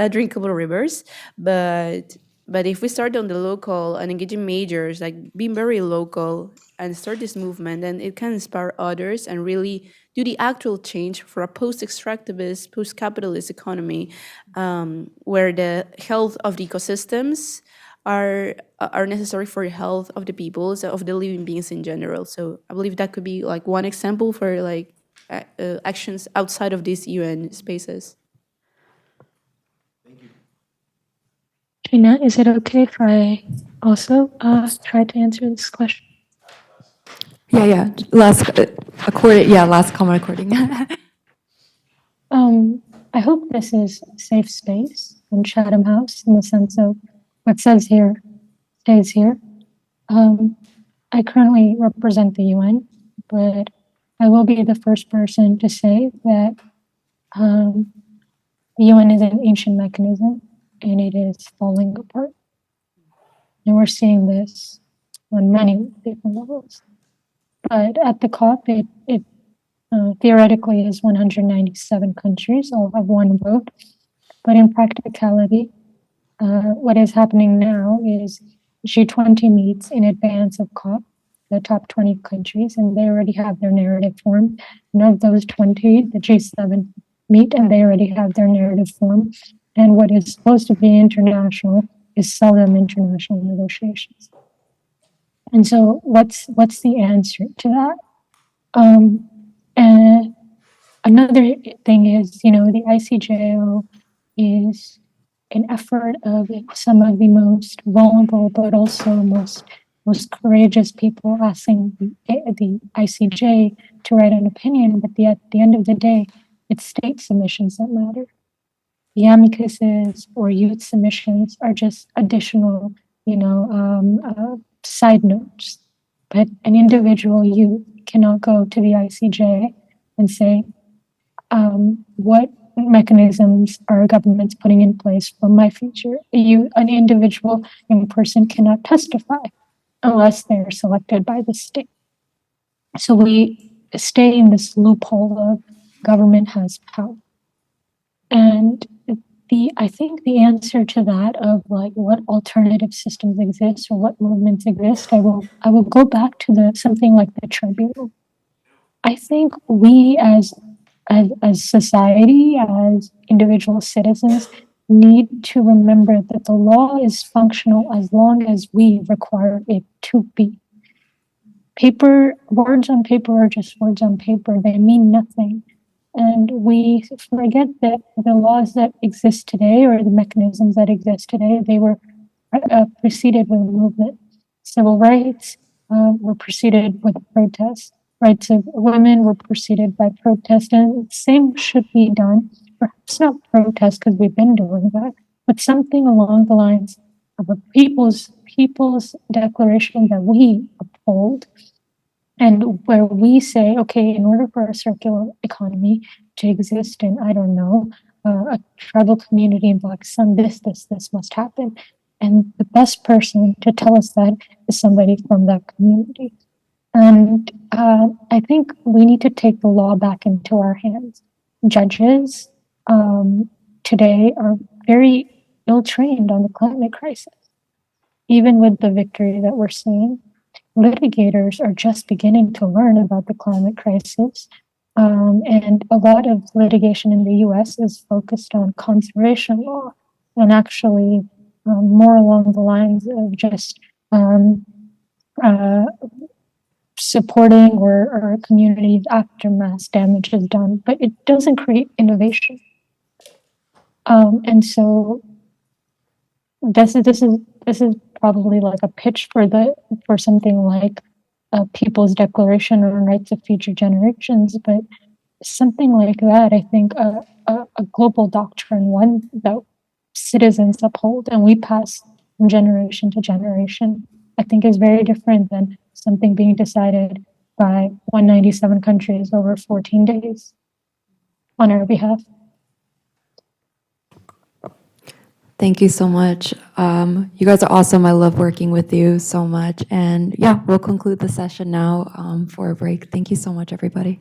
drinkable rivers. But if we start on the local and engaging majors, like being very local, and start this movement, then it can inspire others and really do the actual change for a post-extractivist, post-capitalist economy, where the health of the ecosystems are necessary for the health of the people, so of the living beings in general. So I believe that could be like one example for like actions outside of these UN spaces. Thank you. Trina, is it okay if I also try to answer this question? Yeah. Last comment according. I hope this is a safe space in Chatham House, in the sense of what says here stays here. I currently represent the UN, but I will be the first person to say that the UN is an ancient mechanism, and it is falling apart. And we're seeing this on many different levels. But at the COP, it theoretically is 197 countries all have one vote. But in practicality, what is happening now is G20 meets in advance of COP, the top 20 countries, and they already have their narrative formed. And of those 20, the G7 meet, and they already have their narrative formed. And what is supposed to be international is seldom international negotiations. And so what's the answer to that? And another thing is, the ICJO is an effort of some of the most vulnerable, but also most most courageous people asking the ICJ to write an opinion, but at the end of the day, it's state submissions that matter. The amicuses or youth submissions are just additional, side notes. But an individual youth cannot go to the ICJ and say, what mechanisms are governments putting in place for my future? An individual young person cannot testify unless they are selected by the state. So we stay in this loophole of government has power. And I think the answer to that of like what alternative systems exist or what movements exist, I will go back to something like the tribunal. I think we as society, as individual citizens, need to remember that the law is functional as long as we require it to be. Words on paper are just words on paper. They mean nothing. And we forget that the laws that exist today or the mechanisms that exist today, they were preceded with a movement. Civil rights were preceded with protest. Rights of women were preceded by protest. And the same should be done, perhaps not protest because we've been doing that, but something along the lines of a people's declaration that we uphold, and where we say, okay, in order for a circular economy to exist in, I don't know, a tribal community in Pakistan, this must happen. And the best person to tell us that is somebody from that community. And I think we need to take the law back into our hands. Judges today are very ill-trained on the climate crisis. Even with the victory that we're seeing, litigators are just beginning to learn about the climate crisis. And a lot of litigation in the US is focused on conservation law and actually more along the lines of just supporting or communities after mass damage is done, but it doesn't create innovation. And so this is probably like a pitch for something like a People's Declaration on Rights of Future Generations, but something like that, I think a global doctrine, one that citizens uphold and we pass from generation to generation, I think is very different than something being decided by 197 countries over 14 days on our behalf. Thank you so much. You guys are awesome. I love working with you so much. And yeah, we'll conclude the session now for a break. Thank you so much, everybody.